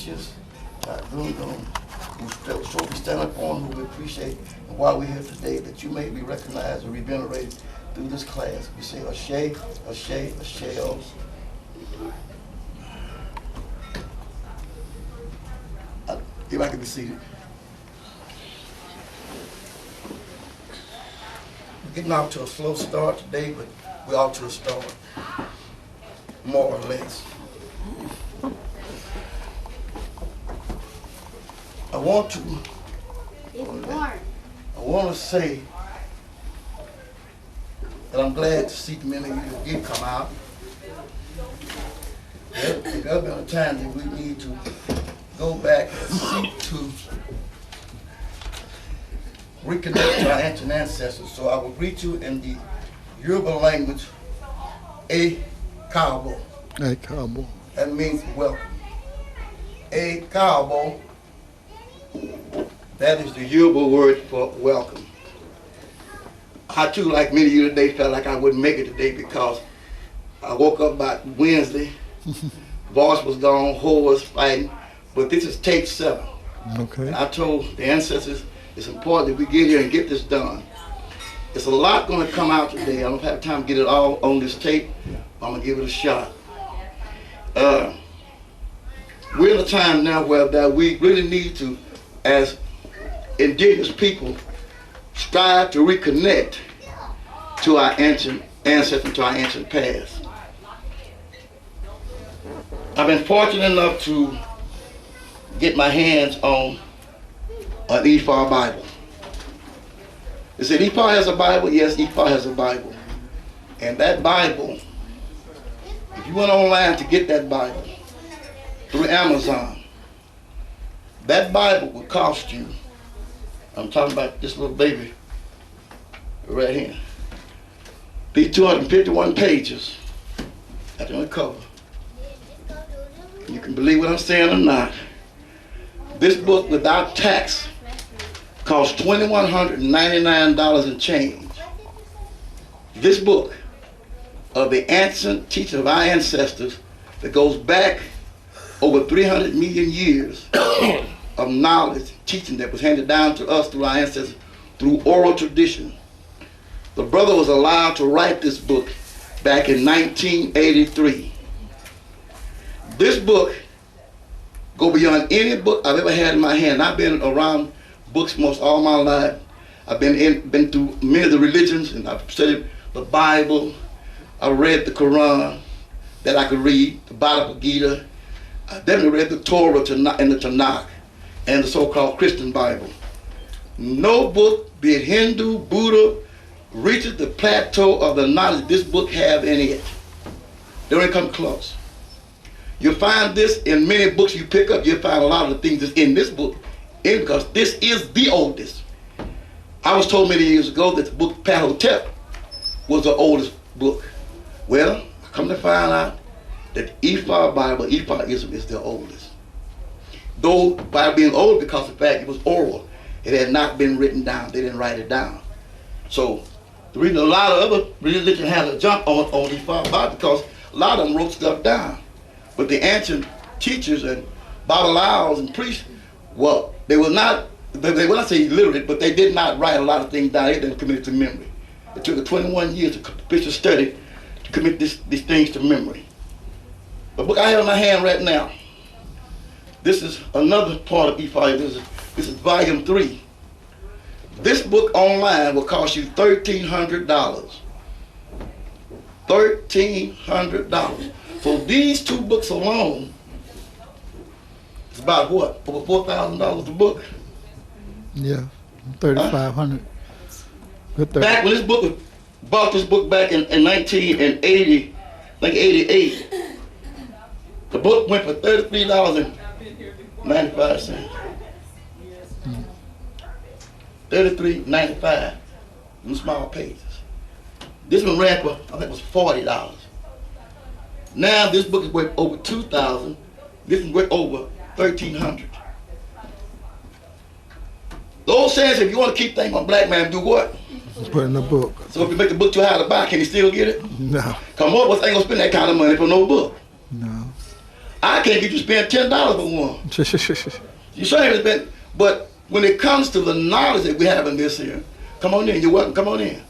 teachers, who so we stand up on, who we appreciate, and while we're here today, that you may be recognized and revenerated through this class. We say Ashe, Ashe, Asheo. If I can be seated. We're getting off to a slow start today, but we're off to a start, more or less. I want to say that I'm glad to see many of you did come out. There's been a time that we need to go back and seek to reconnect to our ancient ancestors. So I will greet you in the Yoruba language, A Kaabo. A Kaabo. That means welcome. A Kaabo. That is the Yoruba word for welcome. I too, like many of you today, felt like I wouldn't make it today because I woke up about Wednesday, voice was gone, whole was fighting, but this is take 7. Okay. And I told the ancestors it's important that we get here and get this done. There's a lot going to come out today. I don't have time to get it all on this tape, but I'm going to give it a shot. We're in a time now where that we really need to, as indigenous people, strive to reconnect to our ancient ancestors, to our ancient past. I've been fortunate enough to get my hands on an Ifa Bible. They said, Ifa has a Bible? Yes, Ifa has a Bible. And that Bible, if you went online to get that Bible through Amazon, that Bible would cost you, I'm talking about this little baby right here, these 251 pages that's on the cover. You can believe what I'm saying or not. This book without tax costs $2,199 and change. This book of the ancient teaching of our ancestors that goes back over 300 million years of knowledge, teaching that was handed down to us through our ancestors, through oral tradition. The brother was allowed to write this book back in 1983. This book go beyond any book I've ever had in my hand. I've been around books most all my life. I've been through many of the religions, and I've studied the Bible. I read the Quran that I could read, the Bhagavad Gita. I definitely read the Torah and the Tanakh and the so-called Christian Bible. No book, be it Hindu, Buddha, reaches the plateau of the knowledge this book have in it. They don't come close. You'll find this in many books you pick up. You'll find a lot of the things that's in this book, because this is the oldest. I was told many years ago that the book Pahotep was the oldest book. Well, I come to find out that Ifa Bible, Ifaism is the oldest. Though by being old because of the fact it was oral, it had not been written down. They didn't write it down. So the reason a lot of other religions had a jump on Ifa Bible because a lot of them wrote stuff down. But the ancient teachers and Babalaos and priests, well, they will not say illiterate, but they did not write a lot of things down. They didn't commit it to memory. It took 21 years to official study to commit these things to memory. The book I have in my hand right now, this is another part of Ifa. This is volume 3. This book online will cost you $1,300. $1,300. So these 2 books alone, it's about what? Over $4,000 a book? Yeah, 3,500. Good 30. Back when this book was, bought this book back in 1980, like 88, the book went for $33.95. $33.95 in small pages. This one ran for, I think it was $40. Now this book is worth over $2,000. This is worth over $1,300. The old saying, if you want to keep things on black man, do what? Put in a book. So if you make the book too high to buy, can you still get it? No. Come on, ain't gonna spend that kind of money for no book. No. I can't get you to spend $10 for one. You sure ain't spend, but when it comes to the knowledge that we have in this here, come on in, you're welcome, come on in.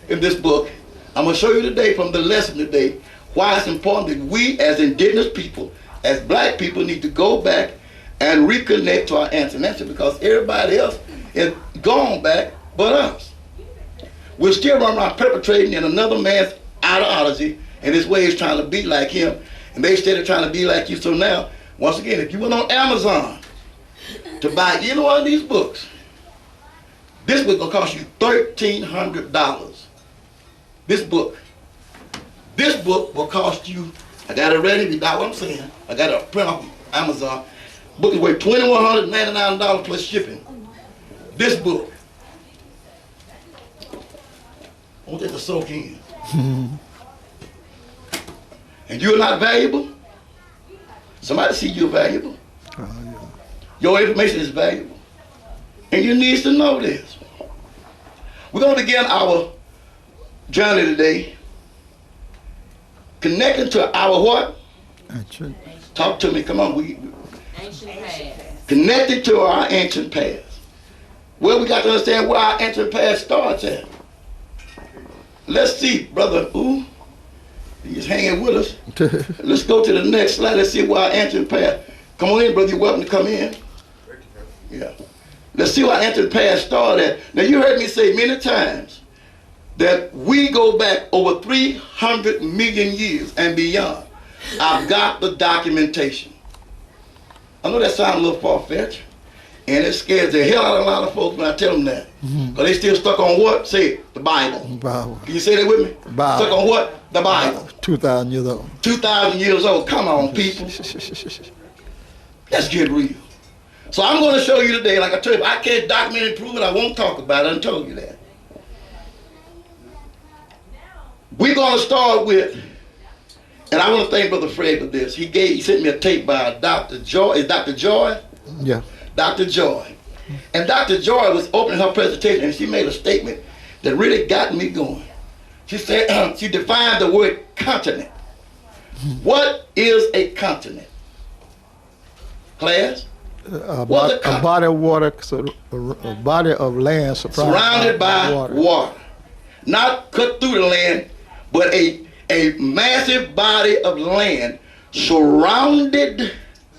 In this book, I'm going to show you today from the lesson today why it's important that we as indigenous people, as black people, need to go back and reconnect to our ancestors, because everybody else is gone back but us. We're still running around perpetrating in another man's ideology and his ways trying to be like him, and they instead of trying to be like you. So now, once again, if you went on Amazon to buy either one of these books, this book will cost you $1,300. This book will cost you, I got it ready, you got what I'm saying, I got it print off Amazon. Book is worth $2,199 plus shipping. This book, I want that to soak in. And you're not valuable, somebody see you're valuable. Your information is valuable. And you need to know this. We're going to begin our journey today connecting to our what? Ancient. Talk to me, come on. Ancient past. Connected to our ancient past. Well, we got to understand where our ancient past starts at. Let's see, brother. Ooh, he's hanging with us. Let's go to the next slide. Let's see where our ancient past. Come on in, brother. You're welcome to come in. Yeah. Let's see where our ancient past started at. Now, you heard me say many times that we go back over 300 million years and beyond. I've got the documentation. I know that sounds a little far-fetched, and it scares the hell out of a lot of folks when I tell them that. Because they still stuck on what? Say it, the Bible. Bible. Can you say that with me? Bible. Stuck on what? The Bible. 2,000 years old. 2,000 years old. Come on, people. Let's get real. So I'm going to show you today, like I told you, if I can't document and prove it, I won't talk about it. I told you that. We're going to start with, and I want to thank Brother Fred for this. He sent me a tape by Dr. Joy. Is Dr. Joy? Yeah. Dr. Joy. And Dr. Joy was opening her presentation, and she made a statement that really got me going. She said, she defined the word continent. What is a continent? Class? A body of water, a body of land surrounded by water. Not cut through the land, but a massive body of land surrounded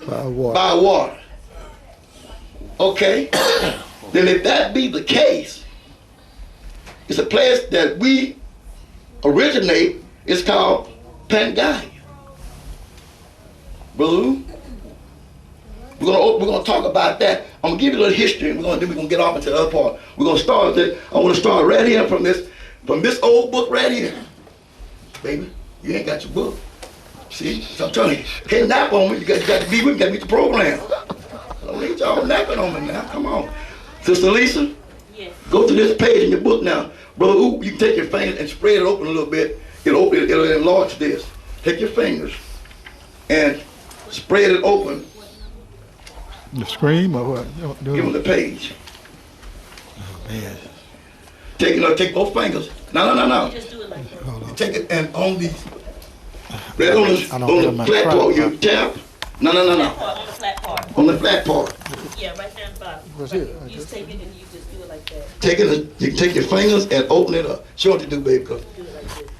by water. Okay? Then if that be the case, it's a place that we originate. It's called Pangaea. Brother Lou? We're gonna talk about that. I'm gonna give you a little history, and then we're gonna get off into the other part. We're gonna start with it. I want to start right here from this old book right here. Baby, you ain't got your book. See? So I'm telling you, can't nap on me. You got to be with me. You got to meet the program. Don't need y'all napping on me now. Come on. Sister Lisa? Yes. Go to this page in your book now. Brother Oop, you can take your fingers and spread it open a little bit. It'll enlarge this. Take your fingers and spread it open. The screen or what? Give them the page. Oh, man. Take both fingers. No. Just do it like that. Take it and on the flat part you tap. No. On the flat part. On the flat part. Yeah, right there at the bottom. What's Right it? here. You just take it and you just do it like that. You can take your fingers and open it up. Show what you do, baby. Do it like this.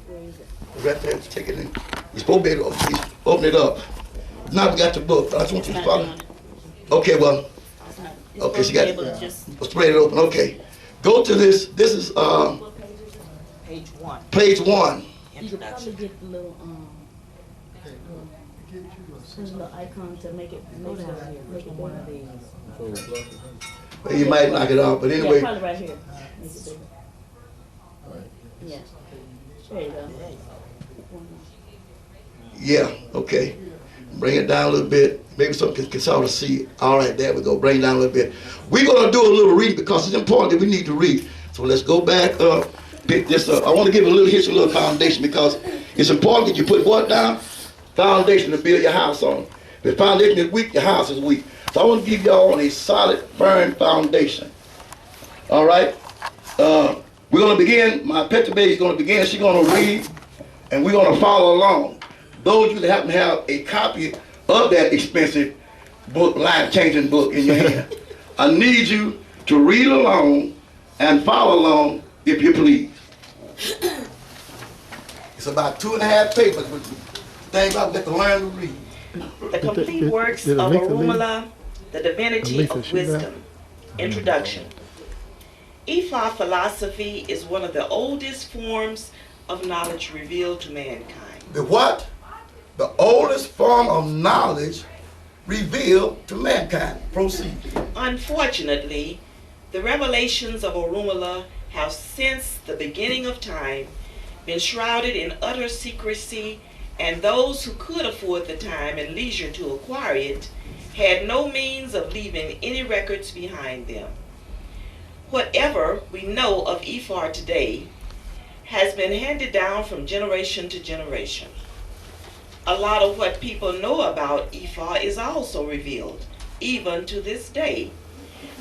Where is it? Right there, take it in. You're supposed to be able to open it up. Now we got your book. I just want you to follow. Okay, well. Okay, she got it. Spread it open. Okay. Go to this. This is Page 1. page 1. You could probably get the little icon to make it one of these. You might knock it off, but Yeah, anyway. probably right here. Make it bigger. Yeah. There you go. Yeah. Okay. Bring it down a little bit. Maybe some can sort of see. All right, there we go. Bring it down a little bit. We're gonna do a little reading because it's important that we need to read. So let's go back up. I want to give a little history, a little foundation, because it's important that you put what down? Foundation to build your house on. If the foundation is weak, your house is weak. So I want to give y'all a solid, firm foundation. All right? We're going to begin. My pet baby is going to begin. She's going to read, and we're going to follow along. those of you that happen to have a copy of that expensive book, life-changing book in your hand, I need you to read along and follow along if you please. It's about 2.5 pages, but things I've got to learn to read. The complete works of Orunmila, the divinity of wisdom. Introduction. Ifa philosophy is one of the oldest forms of knowledge revealed to mankind. The what? The oldest form of knowledge revealed to mankind. Proceed. Unfortunately, the revelations of Orunmila have since the beginning of time been shrouded in utter secrecy, and those who could afford the time and leisure to acquire it had no means of leaving any records behind them. Whatever we know of Ifa today has been handed down from generation to generation. A lot of what people know about Ifa is also revealed, even to this day,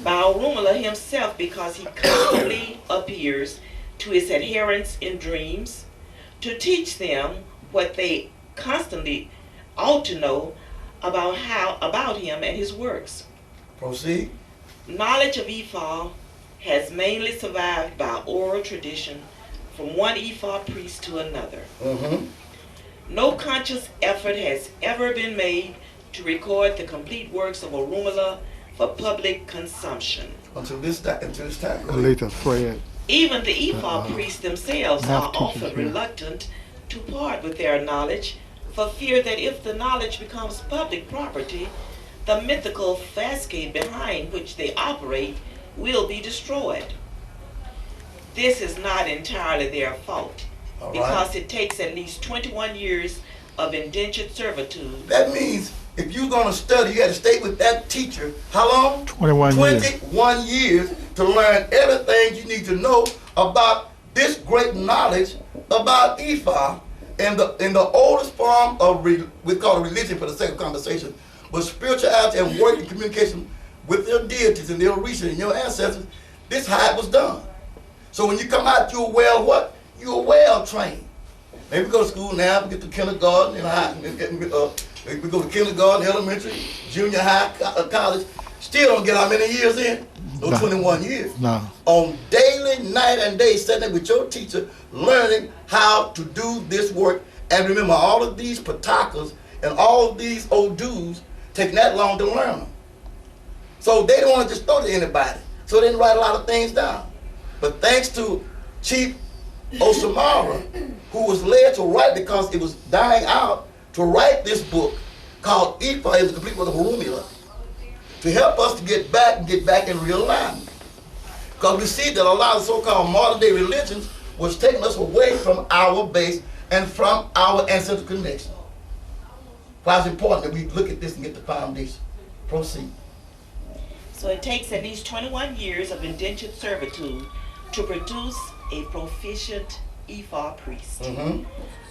by Orunmila himself, because he constantly appears to his adherents in dreams to teach them what they constantly ought to know about him and his works. Proceed. Knowledge of Ifa has mainly survived by oral tradition from one Ifa priest to another. No conscious effort has ever been made to record the complete works of Orunmila for public consumption. Until this time. Later, Fred. Even the Ifa priests themselves are often reluctant to part with their knowledge for fear that if the knowledge becomes public property, the mythical facade behind which they operate will be destroyed. This is not entirely their fault, because it takes at least 21 years of indentured servitude. That means if you're going to study, you got to stay with that teacher. How long? 21 years to learn everything you need to know about this great knowledge about Ifa. And the oldest form of, we call it religion for the sake of conversation, was spirituality and work and communication with their deities and their research and your ancestors. This is how it was done. So when you come out, you're well what? You're well trained. Maybe we go to school now, we get to kindergarten and high, we go to kindergarten, elementary, junior high, college. Still don't get how many years in? No, 21 years. No. On daily, night and day, sitting with your teacher, learning how to do this work. And remember, all of these patakas and all of these old dudes take that long to learn them. So they don't want to just throw to anybody. So they didn't write a lot of things down. But thanks to Chief Osamara, who was led to write, because it was dying out, to write this book called Ifa is the Complete Work of Orunmila, to help us to get back in real alignment. Because we see that a lot of so-called modern day religions was taking us away from our base and from our ancestral connection. Why it's important that we look at this and get the foundation. Proceed. So it takes at least 21 years of indentured servitude to produce a proficient Ifa priest.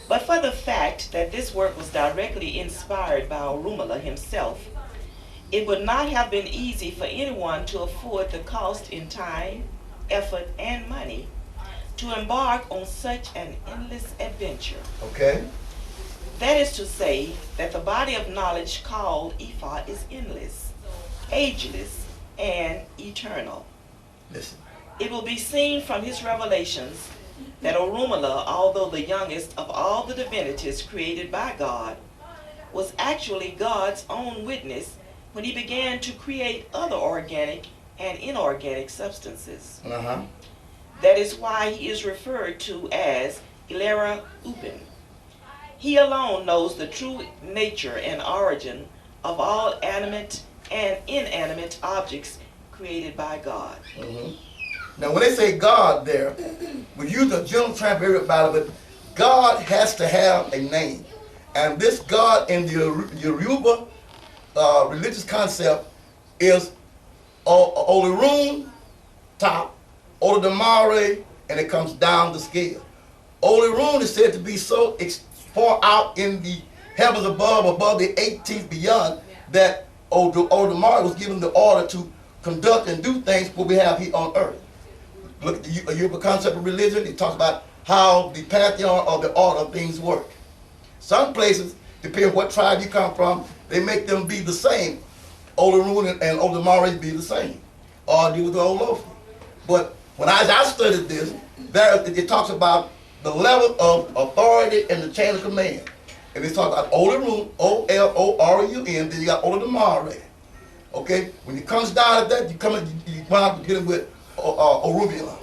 But for the fact that this work was directly inspired by Orunmila himself, it would not have been easy for anyone to afford the cost in time, effort, and money to embark on such an endless adventure. Okay. That is to say that the body of knowledge called Ifa is endless, ageless, and eternal. Listen. It will be seen from his revelations that Orunmila, although the youngest of all the divinities created by God, was actually God's own witness when he began to create other organic and inorganic substances. That is why he is referred to as Ilera Upin. He alone knows the true nature and origin of all animate and inanimate objects created by God. Now when they say God there, we use a general term for everybody, but God has to have a name. And this God in the Yoruba religious concept is Olorun top, Olodumare, and it comes down the scale. Olorun is said to be so far out in the heavens above the 18th beyond, that Olodumare was given the order to conduct and do things what we have here on earth. Look at the Yoruba concept of religion. It talks about how the pantheon or the order of things work. Some places, depending on what tribe you come from, they make them be the same. Olaru and Olamare be the same, or deal with the Olofi. But when I studied this, there it talks about the level of authority and the chain of command. And it's talking about Olaru, O-L-O-R-U-N, then you got Olamare. Okay? When it comes down to that, you wind up dealing with Orumila.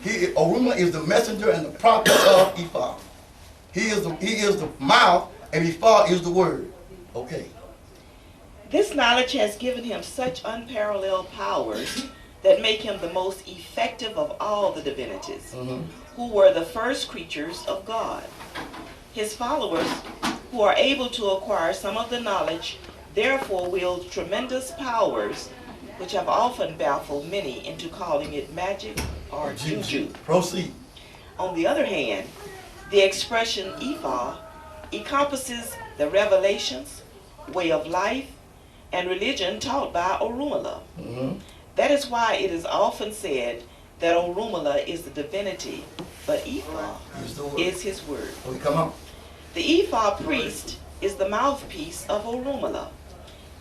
Orumila is the messenger and the prophet of Ifa. He is the mouth, and Ifa is the word. Okay. This knowledge has given him such unparalleled powers that make him the most effective of all the divinities, who were the first creatures of God. His followers, who are able to acquire some of the knowledge, therefore wield tremendous powers, which have often baffled many into calling it magic or juju. Proceed. On the other hand, the expression Ifa encompasses the revelations, way of life, and religion taught by Orumila. That is why it is often said that Orumila is the divinity, but Ifa is his word. Okay, come on. The Ifa priest is the mouthpiece of Orumila,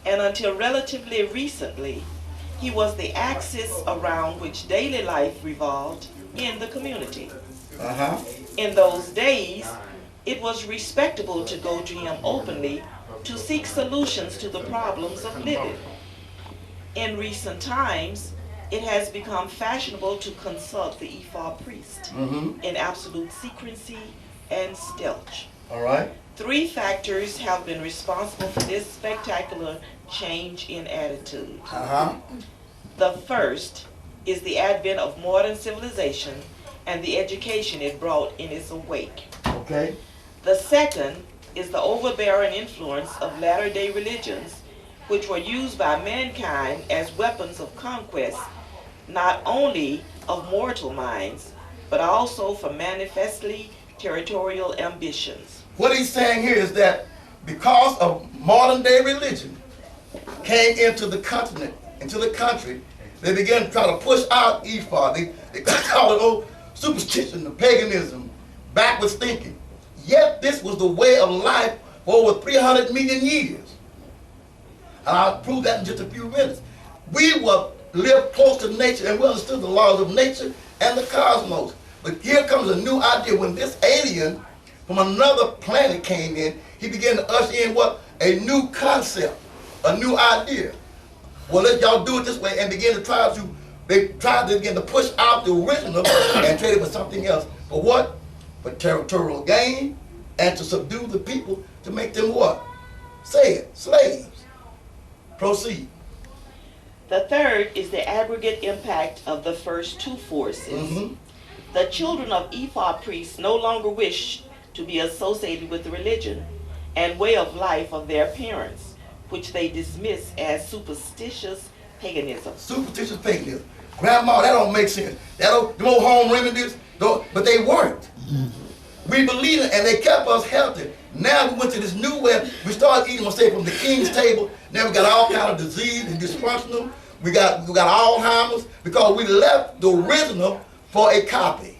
and until relatively recently, he was the axis around which daily life revolved in the community. In those days, it was respectable to go to him openly to seek solutions to the problems of living. In recent times, it has become fashionable to consult the Ifa priest in absolute secrecy and stealth. All right. 3 factors have been responsible for this spectacular change in attitude. The first is the advent of modern civilization and the education it brought in its wake. Okay. The second is the overbearing influence of latter-day religions, which were used by mankind as weapons of conquest, not only of mortal minds, but also for manifestly territorial ambitions. What he's saying here is that because of modern day religion came into the continent, into the country, they began to try to push out Ifa. They call it old superstition, the paganism, backwards thinking. Yet this was the way of life for over 300 million years. And I'll prove that in just a few minutes. We lived close to nature and we understood the laws of nature and the cosmos. But here comes a new idea. When this alien from another planet came in, he began to usher in what? A new concept, a new idea. Well, let y'all do it this way, and begin to they tried to begin to push out the original and trade it with something else. For what? For territorial gain and to subdue the people, to make them what? Say it, slaves. Proceed. The third is the aggregate impact of the first 2 forces. The children of Ifa priests no longer wish to be associated with the religion and way of life of their parents, which they dismiss as superstitious paganism. Superstitious paganism. Grandma, that don't make sense. Them old home remedies, but they worked. We believed it, and they kept us healthy. Now we went to this new way. We started eating, say, from the king's table. Now we got all kind of disease and dysfunctional. We got Alzheimer's because we left the original for a copy.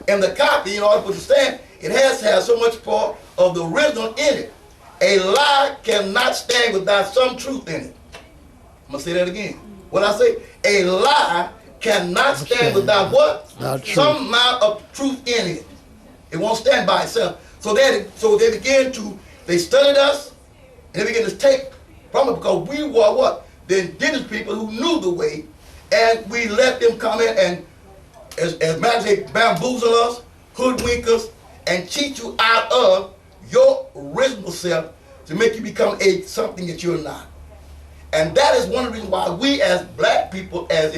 And the copy, in order to understand, it has to have so much part of the original in it. A lie cannot stand without some truth in it. I'm going to say that again. What I say? A lie cannot stand without what? Some amount of truth in it. It won't stand by itself. So they began to, they studied us, and they began to take from it because we were what? The indigenous people who knew the way, and we let them come in and, as matter of fact, bamboozle us, hoodwink us, and cheat you out of your original self to make you become something that you're not. And that is one of the reasons why we as black people are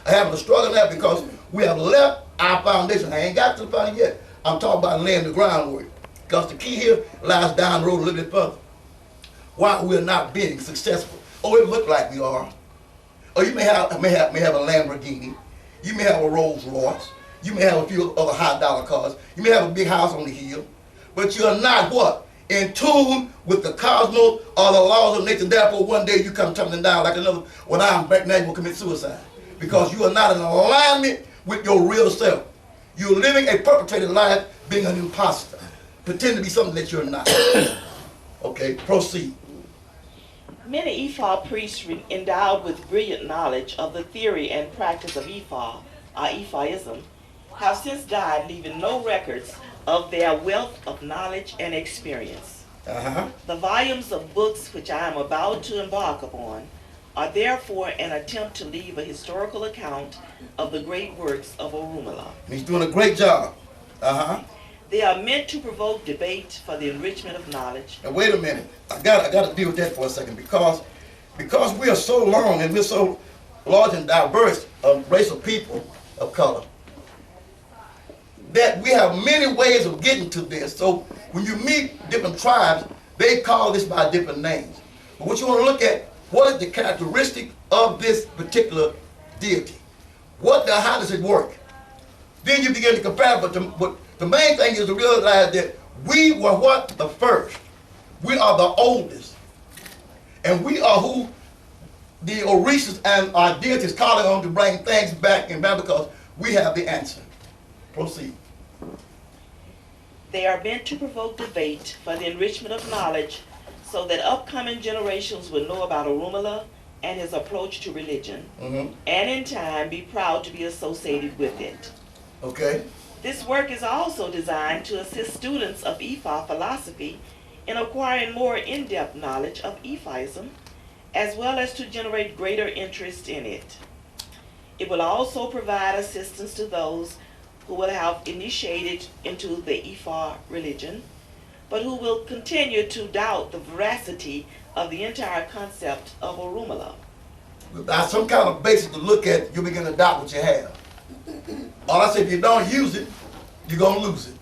having a struggle now, because we have left our foundation. I ain't got to the foundation yet. I'm talking about laying the groundwork. Because the key here lies down the road a little bit further. Why we're not being successful. Oh, it look like we are. Or you may have a Lamborghini. You may have a Rolls Royce. You may have a few other high-dollar cars. You may have a big house on the hill. But you're not what? In tune with the cosmos or the laws of nature. Therefore, one day you come tumbling down like another. When I'm back now, you will commit suicide. Because you are not in alignment with your real self. You're living a perpetrated life being an imposter. pretend to be something that you're not. Okay, proceed. Many Ephah priests endowed with brilliant knowledge of the theory and practice of Ephah, or Ephahism, have since died, leaving no records of their wealth of knowledge and experience. The volumes of books which I am about to embark upon are therefore an attempt to leave a historical account of the great works of Orunmila. He's doing a great job. They are meant to provoke debate for the enrichment of knowledge. Now wait a minute. I got to deal with that for a second because we are so long and we're so large and diverse race of people of color that we have many ways of getting to this. So when you meet different tribes, they call this by different names. But what you want to look at, what is the characteristic of this particular deity? How does it work? Then you begin to compare, but the main thing is to realize that we were what? The first. We are the oldest. And we are who the Orishas and our deities calling on to bring things back and back because we have the answer. Proceed. They are meant to provoke debate for the enrichment of knowledge so that upcoming generations will know about Orunmila and his approach to religion, and in time be proud to be associated with it. Okay. This work is also designed to assist students of Ephah philosophy in acquiring more in-depth knowledge of Ephahism, as well as to generate greater interest in it. It will also provide assistance to those who will have initiated into the Ephah religion, but who will continue to doubt the veracity of the entire concept of Orunmila. Without some kind of basis to look at, you begin to doubt what you have. All I say, if you don't use it, you're going to lose it.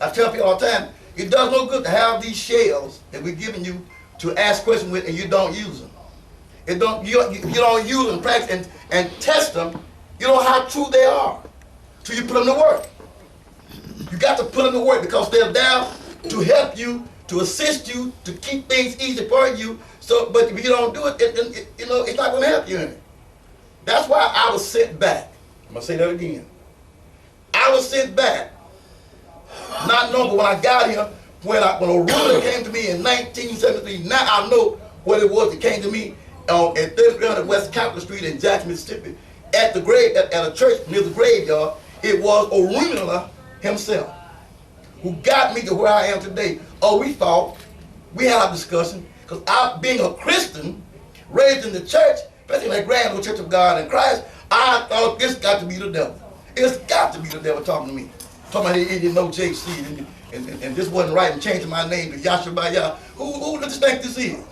I tell people all the time, it does no good to have these shells that we're giving you to ask questions with and you don't use them. You don't use them, practice, and test them, you know how true they are till you put them to work. You got to put them to work because they're there to help you, to assist you, to keep things easy for you. So, but if you don't do it, it's not going to help you in it. That's why I was sent back. I'm going to say that again. I was sent back, not knowing, but when I got here, when Orunmila came to me in 1973, now I know what it was that came to me at 3300 West Capitol Street in Jackson, Mississippi, at a church near the graveyard. It was Orunmila himself who got me to where I am today. Oh, we fought, we had a discussion, because I, being a Christian, raised in the church, especially in the Grand Old Church of God in Christ, I thought this got to be the devil. It's got to be the devil talking to me. Talking about he didn't know JC, and this wasn't right, and changing my name to Yashabiyah. Who does you think this is?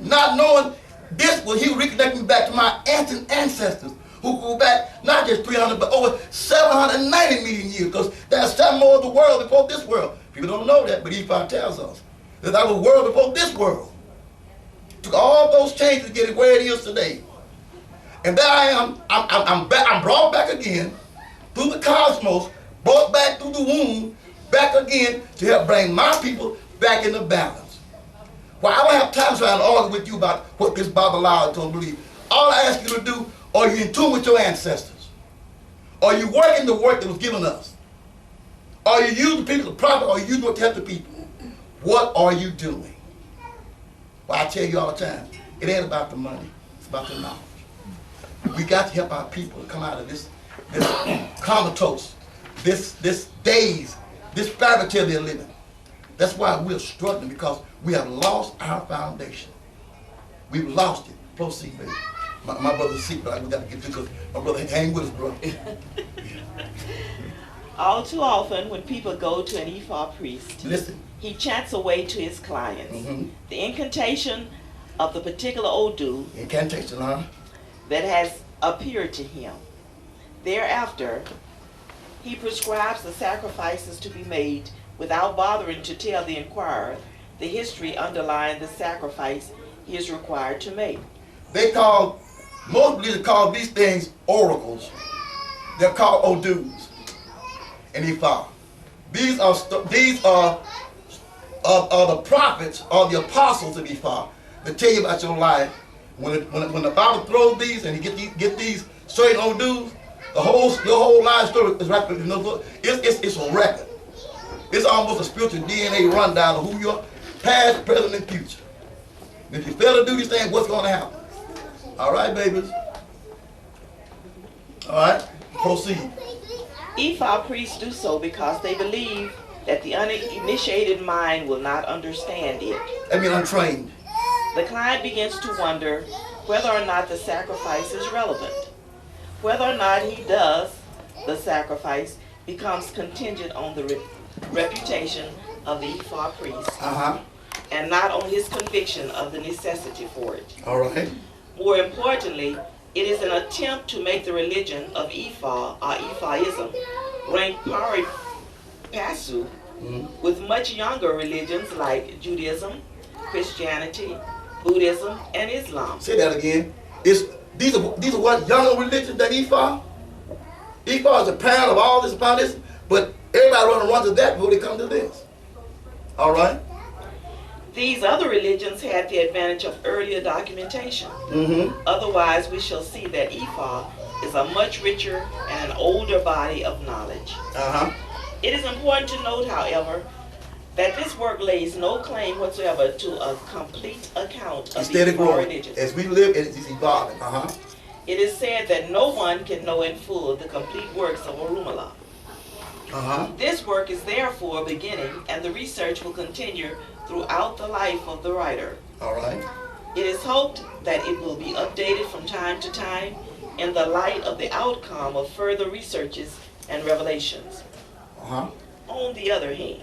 Not knowing this was, he reconnected me back to my ancestors, who go back not just 300, but over 790 million years, because there's some more of the world before this world. People don't know that, but Ephah tells us that there was a world before this world. Took all those changes to get it where it is today. And there I am, I'm brought back again through the cosmos, brought back through the womb, back again to help bring my people back into balance. Well, I don't have time trying to argue with you about what this Bible allows to believe. All I ask you to do, are you in tune with your ancestors? Are you working the work that was given us? Are you using the people to profit, or are you using it to help the people? What are you doing? Well, I tell you all the time, it ain't about the money, it's about the knowledge. We got to help our people to come out of this comatose, this daze, this fairy tale they're living. That's why we're struggling, because we have lost our foundation. We've lost it. Proceed, baby. My brother's sick, but we got to get to, because my brother hang with us, bro. All too often, when people go to an Ephah priest, Listen. He chants away to his clients. The incantation of the particular Odu Incantation, huh? that has appeared to him. Thereafter, he prescribes the sacrifices to be made without bothering to tell the inquirer the history underlying the sacrifice he is required to make. Most believers call these things oracles. They're called Odus in Ephah. These are the prophets or the apostles of Ephah that tell you about your life. When the Bible throws these and you get these straight Odus, your whole life story is right there. It's a record. It's almost a spiritual DNA rundown of who you are, past, present, and future. And if you fail to do these things, what's going to happen? All right, babies. All right, proceed. Ephah priests do so because they believe that the uninitiated mind will not understand it. I mean, untrained. The client begins to wonder whether or not the sacrifice is relevant. Whether or not he does the sacrifice becomes contingent on the reputation of the Ephah priest, and not on his conviction of the necessity for it. All right. More importantly, it is an attempt to make the religion of Ephah, or Ephahism, rank pari passu with much younger religions like Judaism, Christianity, Buddhism, and Islam. Say that again. These are what younger religions than Ephah? Ephah is the parent of all this about this, but everybody runs to that before they come to this. All right? These other religions had the advantage of earlier documentation. Otherwise, we shall see that Ephah is a much richer and an older body of knowledge. It is important to note, however, that this work lays no claim whatsoever to a complete account of the Ephah religion. As we live, it is evolving. It is said that no one can know in full the complete works of Orunmila. This work is therefore beginning, and the research will continue throughout the life of the writer. All right. It is hoped that it will be updated from time to time in the light of the outcome of further researches and revelations. On the other hand,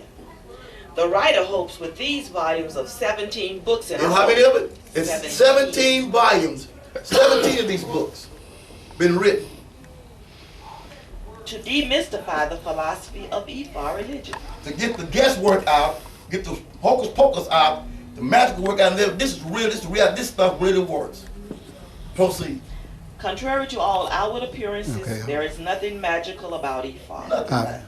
the writer hopes with these volumes of 17 books in how many of it? It's 17 volumes. 17 of these books been written. To demystify the philosophy of Ephah religion. To get the guesswork out, get the hocus pocus out, the magical work out, and this is real, this is real, this stuff really works. Proceed. Contrary to all outward appearances, there is nothing magical about Ephah. Nothing.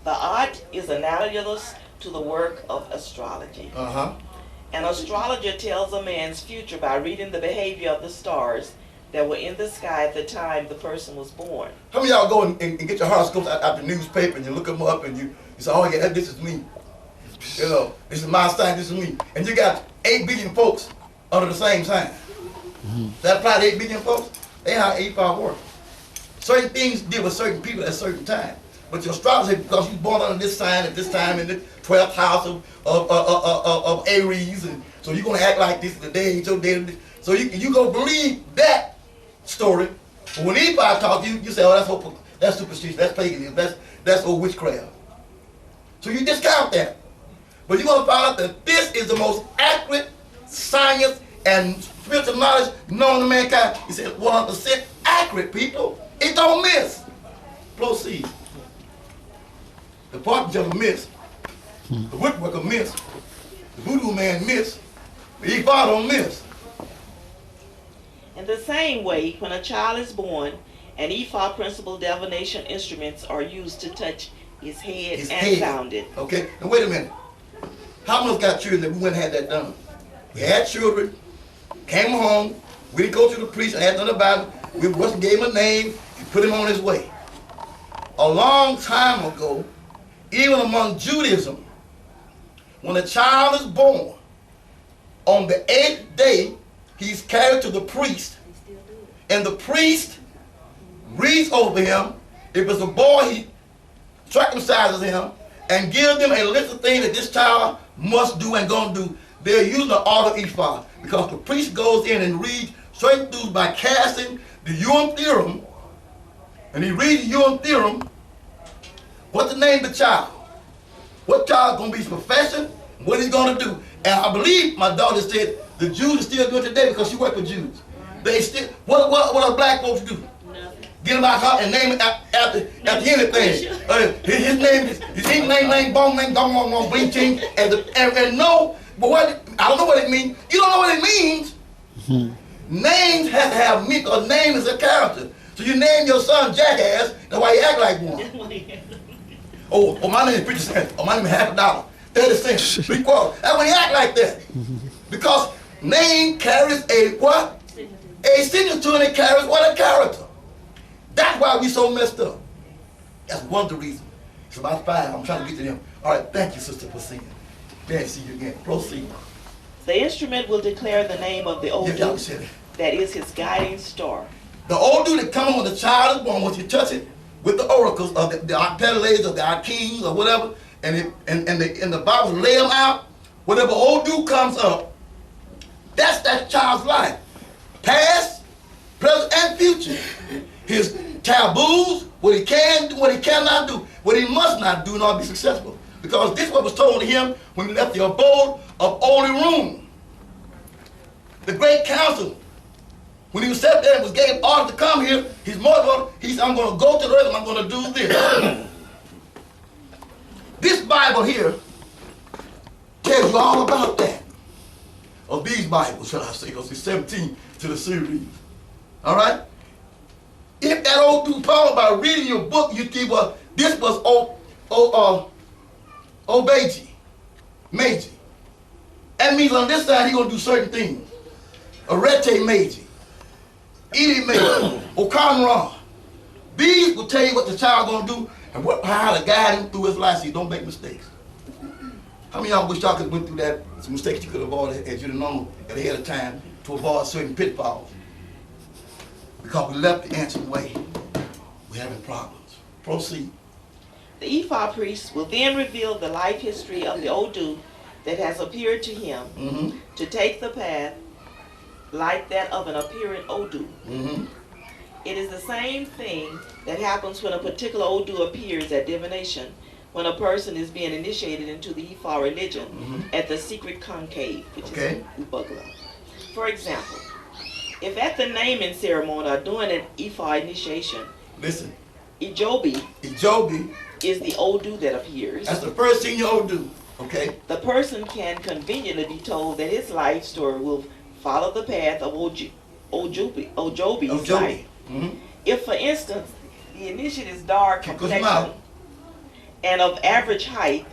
The art is analogous to the work of astrology. An astrologer tells a man's future by reading the behavior of the stars that were in the sky at the time the person was born. How many of y'all go and get your horoscopes out the newspaper and you look them up and you say, oh yeah, this is me. You know, this is my sign, this is me. And you got 8 billion folks under the same sign. That apply to 8 billion folks? They how Ephah works. Certain things deal with certain people at a certain time. But your astrologer, because you're born under this sign at this time in the 12th house of Aries, and so you're going to act like this today, your day. So you going to believe that story. But when Ephah talks to you, you say, oh, that's superstition, that's paganism, that's old witchcraft. So you discount that. But you're going to find out that this is the most accurate science and spiritual knowledge known to mankind. He said 100% accurate, people. It don't miss. Proceed. The partridge will miss. The woodworker miss. The voodoo man miss. The Ephah don't miss. In the same way, when a child is born, an Ephah principal divination instruments are used to touch his head and sound it. Okay, now wait a minute. How many of us got children that we went and had that done? We had children, came home, we didn't go to the priest and ask them about it. We just gave him a name and put him on his way. A long time ago, even among Judaism, when a child is born, on the 8th day, he's carried to the priest, and the priest reads over him. If it's a boy, he circumcises him and gives them a list of things that this child must do and gonna do. They're using the order of Ephah because the priest goes in and reads certain things by casting the Urim theorem, and he reads the Urim theorem. What's the name of the child? What child gonna be his profession? What he's gonna do? And I believe my daughter said the Jews are still doing today because she worked with Jews. They still what do black folks do? Nothing. Get him out and name it after anything. His name is bong name dong wong wong bling ching and no, but what I don't know what it means. You don't know what it means. Names have to have meaning. A name is a character. So you name your son Jackass. That's why he act like one. Oh, my name is Preacher Sam. Oh, my name is $50. 30 cents. 3/4. That's when he act like that. Because name carries a what? A signature, and it carries what? A character. That's why we so messed up. That's one of the reasons. It's about 5. I'm trying to get to them. All right, thank you, Sister Placina. Glad to see you again. Proceed. The instrument will declare the name of the old Yeah, y'all dude said it. that is his guiding star. The old dude that come on when the child is born, once you touch it with the oracles of the architects of the archings or whatever, and the Bible lay them out, whatever old dude comes up, that's that child's life. Past, present, and future. His taboos, what he can do, what he cannot do, what he must not do in order to be successful. Because this is what was told to him when he left the abode of Holy Room. The great council, when he was sat there and was gave order to come here, his mother, he said, I'm going to go to the earth and I'm going to do this. This Bible here tells you all about that. Of these Bibles, shall I say, because it's 17 to the series. All right? If that old dude Paul, by reading your book, you see, well, this was Obeji, Meiji. That means on this side, he's going to do certain things. Arete Meiji, Edi Meiji, Okanra. These will tell you what the child's going to do and how to guide him through his life so you don't make mistakes. How many of y'all wish y'all could have went through that, some mistakes you could have avoided as you'd have known ahead of time to avoid certain pitfalls? Because we left the ancient way, we're having problems. Proceed. The Ephah priest will then reveal the life history of the Odu that has appeared to him to take the path like that of an appearing Odu. It is the same thing that happens when a particular Odu appears at divination, when a person is being initiated into the Ephah religion at the secret conclave, which is Ubagla. For example, if at the naming ceremony or during an Ephah initiation, listen, Ijobi is the Odu that appears. That's the first thing you Odu, okay? The person can conveniently be told that his life story will follow the path of Ojobi's life. If, for instance, the initiate is dark complexion and of average height,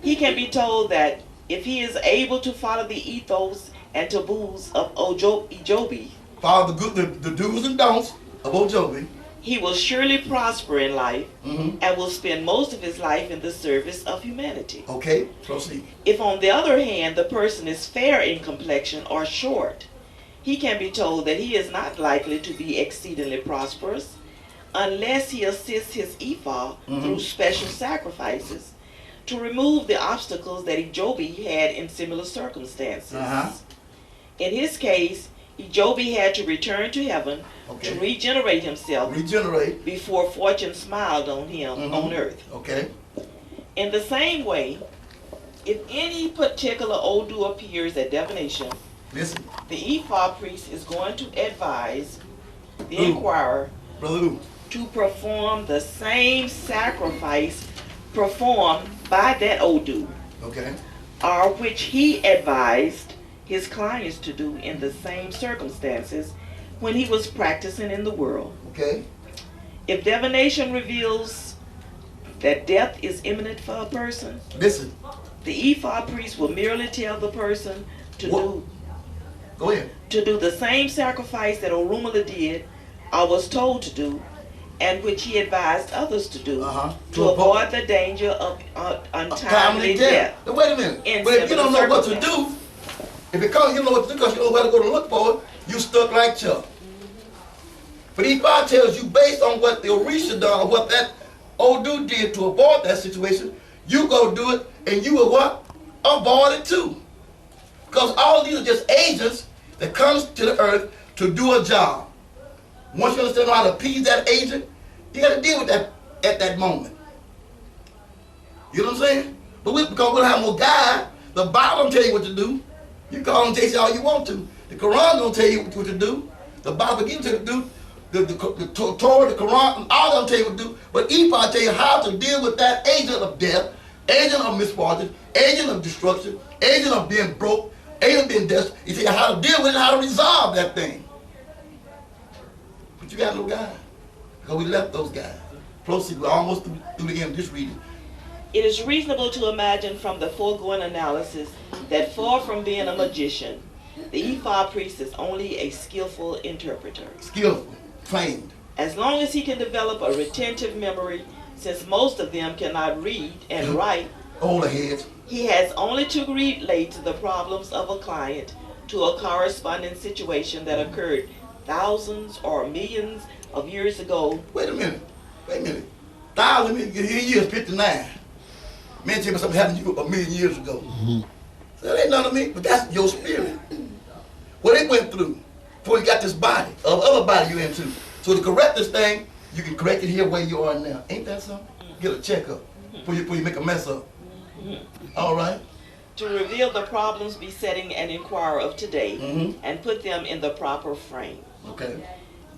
he can be told that if he is able to follow the ethos and taboos of Ijobi, follow the do's and don'ts of Ojobi, he will surely prosper in life and will spend most of his life in the service of humanity. Okay, proceed. If, on the other hand, the person is fair in complexion or short, he can be told that he is not likely to be exceedingly prosperous unless he assists his Ephah through special sacrifices to remove the obstacles that Ijobi had in similar circumstances. In his case, Ijobi had to return to heaven to regenerate himself before fortune smiled on him on earth. In the same way, if any particular Odu appears at divination, the Ephah priest is going to advise the inquirer to perform the same sacrifice performed by that Odu, or which he advised his clients to do in the same circumstances when he was practicing in the world. If divination reveals that death is imminent for a person, the Ephah priest will merely tell the person to do the same sacrifice that Orunmila did or was told to do, and which he advised others to do to avoid the danger of untimely death. Now, wait a minute. But if you don't know what to do, if it comes, you know what to do because you know where to go to look for it, you stuck like Chuck. But Ephah tells you based on what the Orisha done or what that Odu did to avoid that situation, you go do it and you will what? Avoid it too. Because all these are just agents that comes to the earth to do a job. Once you understand how to appease that agent, you got to deal with that at that moment. You know what I'm saying? But because we don't have no guide, the Bible don't tell you what to do. You call and tell you all you want to. The Quran don't tell you what to do. The Bible gives you to do. The Torah, the Quran, all of them tell you what to do. But Ephah tell you how to deal with that agent of death, agent of misfortune, agent of destruction, agent of being broke, agent of being desperate. He tell you how to deal with it, how to resolve that thing. But you got no guy. Because we left those guys. Proceed. We're almost through the end of this reading. It is reasonable to imagine from the foregoing analysis that far from being a magician, the Ephah priest is only a skillful interpreter. Skillful, trained. As long as he can develop a retentive memory Since most of them cannot read and write, Older heads. he has only to relate the problems of a client to a corresponding situation that occurred thousands or millions of years ago. Wait a minute. 1,000 years, 59. Man, tell me something happened to you a million years ago. So that ain't none of me, but that's your spirit. What they went through before you got this body, other body you into. So to correct this thing, you can correct it here where you are now. Ain't that something? Get a checkup before you make a mess up. All right. To reveal the problems besetting an inquirer of today and put them in the proper frame. Okay.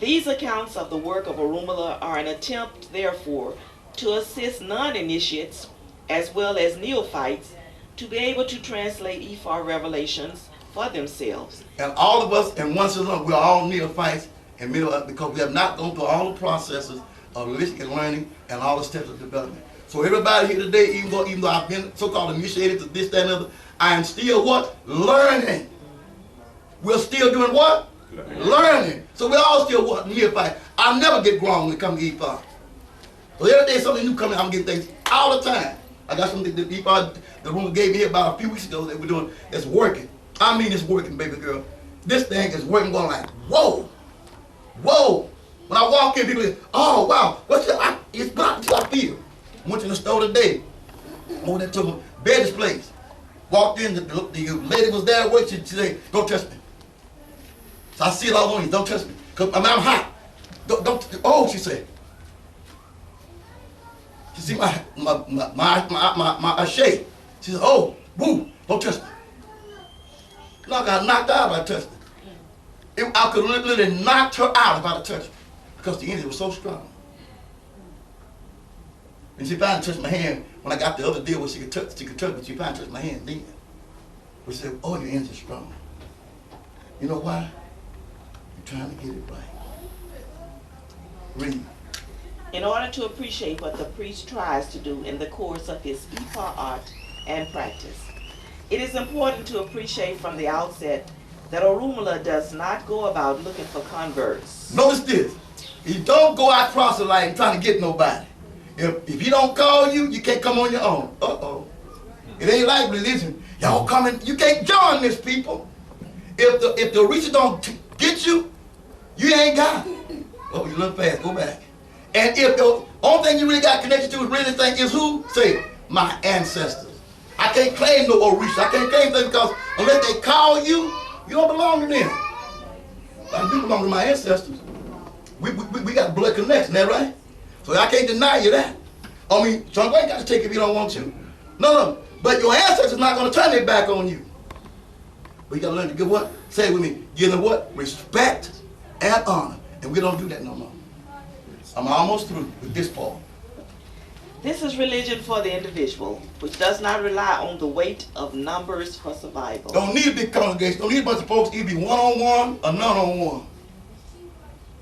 These accounts of the work of Orunmila are an attempt, therefore, to assist non-initiates as well as neophytes to be able to translate Ifa revelations for themselves. And all of us, in one sense, we're all neophytes and middle because we have not gone through all the processes of listening and learning and all the steps of development. So everybody here today, even though I've been so-called initiated to this, that, and other, I am still what? Learning. We're still doing what? Learning. So we're all still what? Neophytes. I'll never get wrong when it comes to Ifa. So every day something new coming, I'm getting things all the time. I got something that Ifa, the room gave me here about a few weeks ago that we're doing that's working. I mean it's working, baby girl. This thing is working, going like, whoa, whoa. When I walk in, people say, oh, wow, what's that? It's not until I feel. Went to the store today, over there to bed displays. Walked in, the lady was there waiting, she said, don't touch me. So I see it all on you, don't touch me. Cause I'm hot. Oh, she said. She see my shade. She said, oh, woo, don't touch me. No, I got knocked out if I touched her. I could literally knock her out if I had touched her because the energy was so strong. And she finally touched my hand when I got the other deal where she could touch, but she finally touched my hand then. But she said, oh, your energy's strong. You know why? You're trying to get it right. Read. In order to appreciate what the priest tries to do in the course of his Ifa art and practice, it is important to appreciate from the outset that Orunmila does not go about looking for converts. Notice this. He don't go out proselyting trying to get nobody. If he don't call you, you can't come on your own. Uh-oh. It ain't like religion. Y'all coming, you can't join this, people. If the reacher don't get you, you ain't got it. Oh, you look fast, go back. And if the only thing you really got connected to is really this thing is who? Say, my ancestors. I can't claim no Orisha. I can't claim them because unless they call you, you don't belong to them. I do belong to my ancestors. We got blood connection, that right? So I can't deny you that. I mean, John ain't got to take it if you don't want to. No. But your ancestors not going to turn their back on you. But you got to learn to give what? Say it with me. Give them what? Respect and honor. And we don't do that no more. I'm almost through with this part. This is religion for the individual, which does not rely on the weight of numbers for survival. Don't need a big congregation. Don't need a bunch of folks either be one-on-one or none-on-one.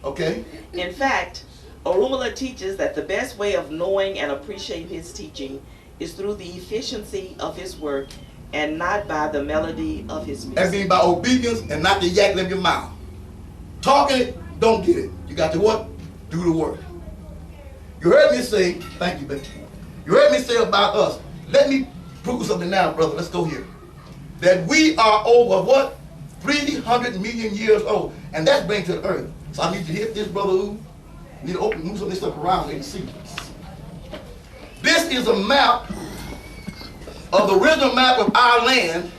Okay? In fact, Orunmila teaches that the best way of knowing and appreciating his teaching is through the efficiency of his work and not by the melody of his music. That means by obedience and not the yak in your mouth. Talking it, don't get it. You got to what? Do the work. You heard me say, thank you, baby. You heard me say about us. Let me prove something now, brother. Let's go here. That we are over what? 300 million years old. And that's bringing to the earth. So I need to hit this, brother. You need to move some of this stuff around so you can see. This is a map of the original map of our land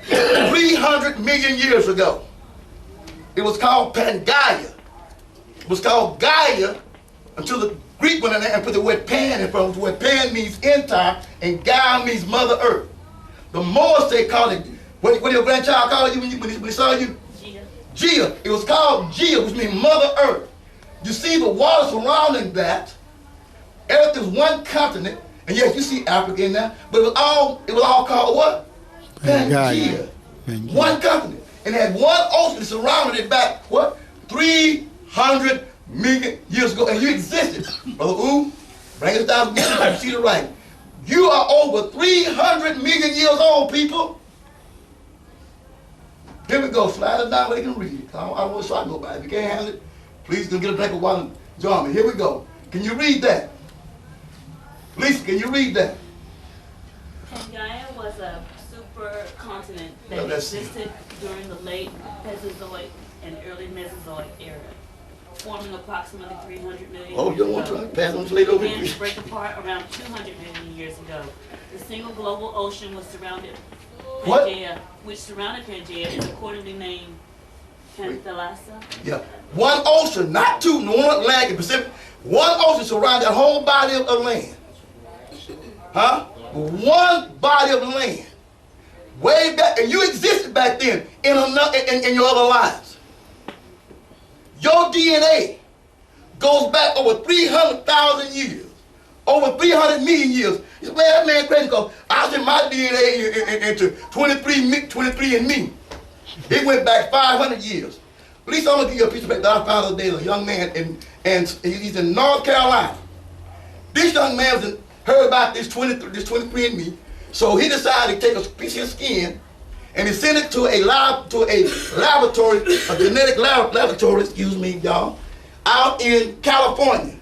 300 million years ago. It was called Pangaea. It was called Gaia until the Greek went in there and put the word pan in front of it, where pan means entire and Gaia means Mother Earth. The Moors, they called it, what did your grandchild call you when he saw you? Gia. It was called Gia, which means Mother Earth. You see the water surrounding that. Earth is one continent, and yes, you see Africa in there, but it was all called what? Pangaea. One continent. And it had one ocean surrounding it back, what? 300 million years ago, and you existed. Brother Ooh, bring us down to see the right. You are over 300 million years old, people. Here we go. Slide it down where they can read it. I don't want to shock nobody. If you can't handle it, please go get a drink of water and join me. Here we go. Can you read that? Lisa, can you read that? Pangaea was a supercontinent Well, that let's see. existed during the late Mesozoic and early Mesozoic era, forming approximately 300 million Oh, you don't want years to ago. pass on slate over Began here? to break apart around 200 million years ago. The single global ocean was surrounded What? Pangaea, which surrounded Pangaea, is accordingly named Panthalassa. Yeah. One ocean, not two, no one Atlantic, Pacific. One ocean surrounded that whole body of land. Huh? One body of land. Way back, and you existed back then in your other lives. Your DNA goes back over 300,000 years. Over 300 million years. You say, man, that man crazy because I sent my DNA into 23 and me. It went back 500 years. At least I'm going to give you a piece of paper that I found the other day, a young man, and he's in North Carolina. This young man heard about this 23 and me, so he decided to take a piece of his skin and he sent it to a laboratory, a genetic laboratory, excuse me, y'all, out in California.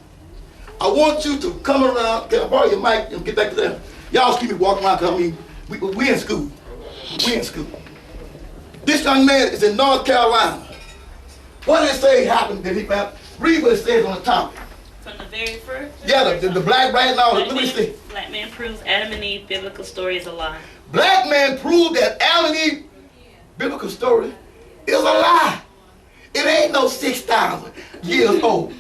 I want you to come around, can I borrow your mic and get back to them? Y'all keep me walking around because I mean, we in school. We in school. This young man is in North Carolina. What did it say happened that he found? Read what it says on the top. From the very first. Yeah, the black right now, look what it says. Black man proves Adam and Eve biblical story is a lie. Black man proved that Adam and Eve biblical story is a lie. It ain't no 6,000 years old.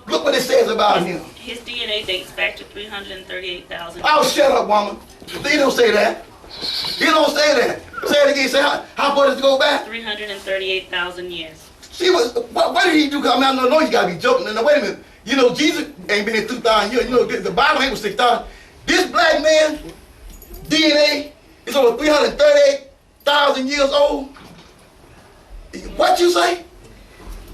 Look what it says about him. His DNA dates back to 338,000. Oh, shut up, woman. He don't say that. He don't say that. Say it again. Say how far does it go back? 338,000 years. See, what did he do? I mean, I know you gotta be joking. Now, wait a minute. You know, Jesus ain't been here 2,000 years. You know, the Bible ain't was 6,000. This black man, DNA, is over 338,000 years old. What you say?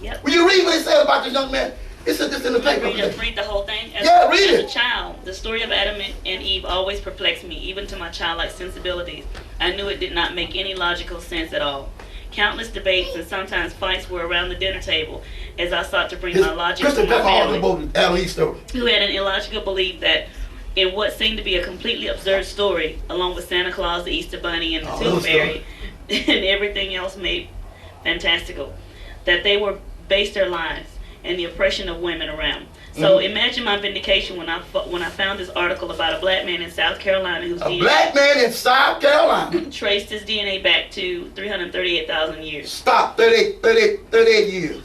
Yep. Will you read what it says about this young man? It said this in the paper. Read the whole thing? Yeah, read it. As a child, the story of Adam and Eve always perplexed me, even to my childlike sensibilities. I knew it did not make any logical sense at all. Countless debates and sometimes fights were around the dinner table as I sought to bring my logic to my family, who had an illogical belief that in what seemed to be a completely absurd story, along with Santa Claus, the Easter Bunny, and the Tooth Fairy, and everything else made fantastical, that they were based their lives and the oppression of women around. So imagine my vindication when I found this article about a black man in South Carolina whose black man in South Carolina traced his DNA back to 338,000 years. Stop, 38 years.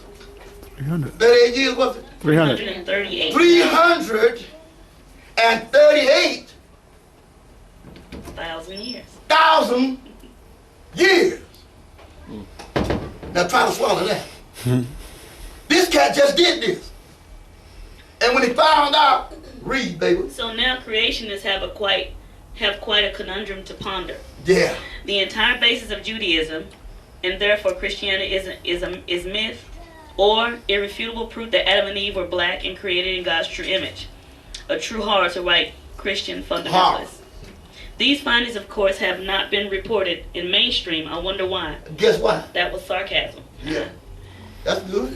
300. 38 years, was it? 300. 338. 338,000 years. Now try to swallow that. This cat just did this. And when he found out, read, baby. So now creationists have quite a conundrum to ponder. Yeah. The entire basis of Judaism, and therefore Christianity, is myth, or irrefutable proof that Adam and Eve were black and created in God's true image. A true horror to white Christian fundamentalists. These findings, of course, have not been reported in mainstream. I wonder why. Guess what? That was sarcasm. Yeah. That's good.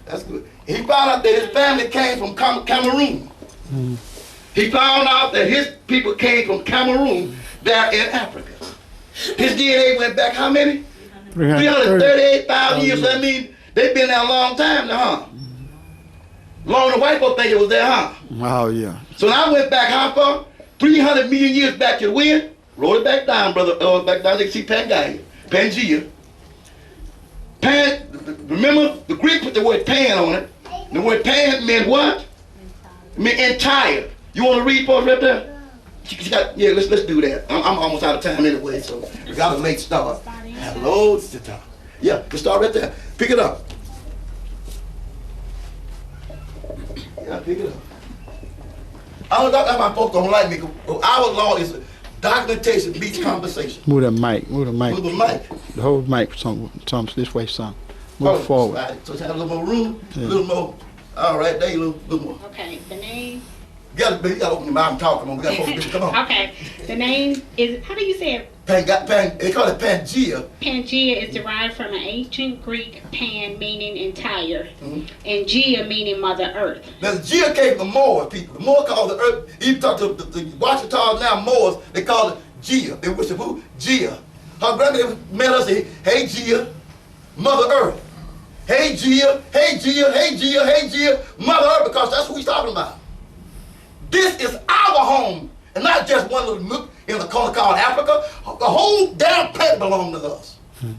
That's good. He found out that his family came from Cameroon. He found out that his people came from Cameroon there in Africa. His DNA went back how many? 338,000 years. That means they've been there a long time now, huh? Long the white folks think it was there, huh? Oh, yeah. So now I went back how far? 300 million years back to the wind. Roll it back down, brother. Back down. You can see Pangaea. Pangea. Remember, the Greek put the word pan on it. The word pan meant what? It meant entire. You want to read for us right there? Yeah, let's do that. I'm almost out of time anyway, so we got a late start. Hello, sister. Yeah, let's start right there. Pick it up. Yeah, pick it up. I don't know that my folks don't like me. Our law is documentation beats conversation. Move the mic. Move the mic. Move the mic. The whole mic. Some this way, some. Move forward. Right. So it's have a little more room, a little more. All right, there you go. A little more. Okay, the name You gotta open your mouth and talk. Come on, we got folks. Come on. Okay. The name is, how do you say it? They call it Pangea. Pangea is derived from an ancient Greek pan meaning entire, Mhm. and Gea meaning Mother Earth. Now, the Gea came from the Moors, people. The Moors called the earth, even talk to the Washingtons now, Moors, they call it Gea. They worship who? Gea. Her grandmother met us and said, hey, Gea, Mother Earth. Hey, Gea, hey, Gea, hey, Gea, hey, Gea, Mother Earth, because that's what he's talking about. This is our home, and not just one little nook in the corner called Africa. The whole damn planet belongs to us. And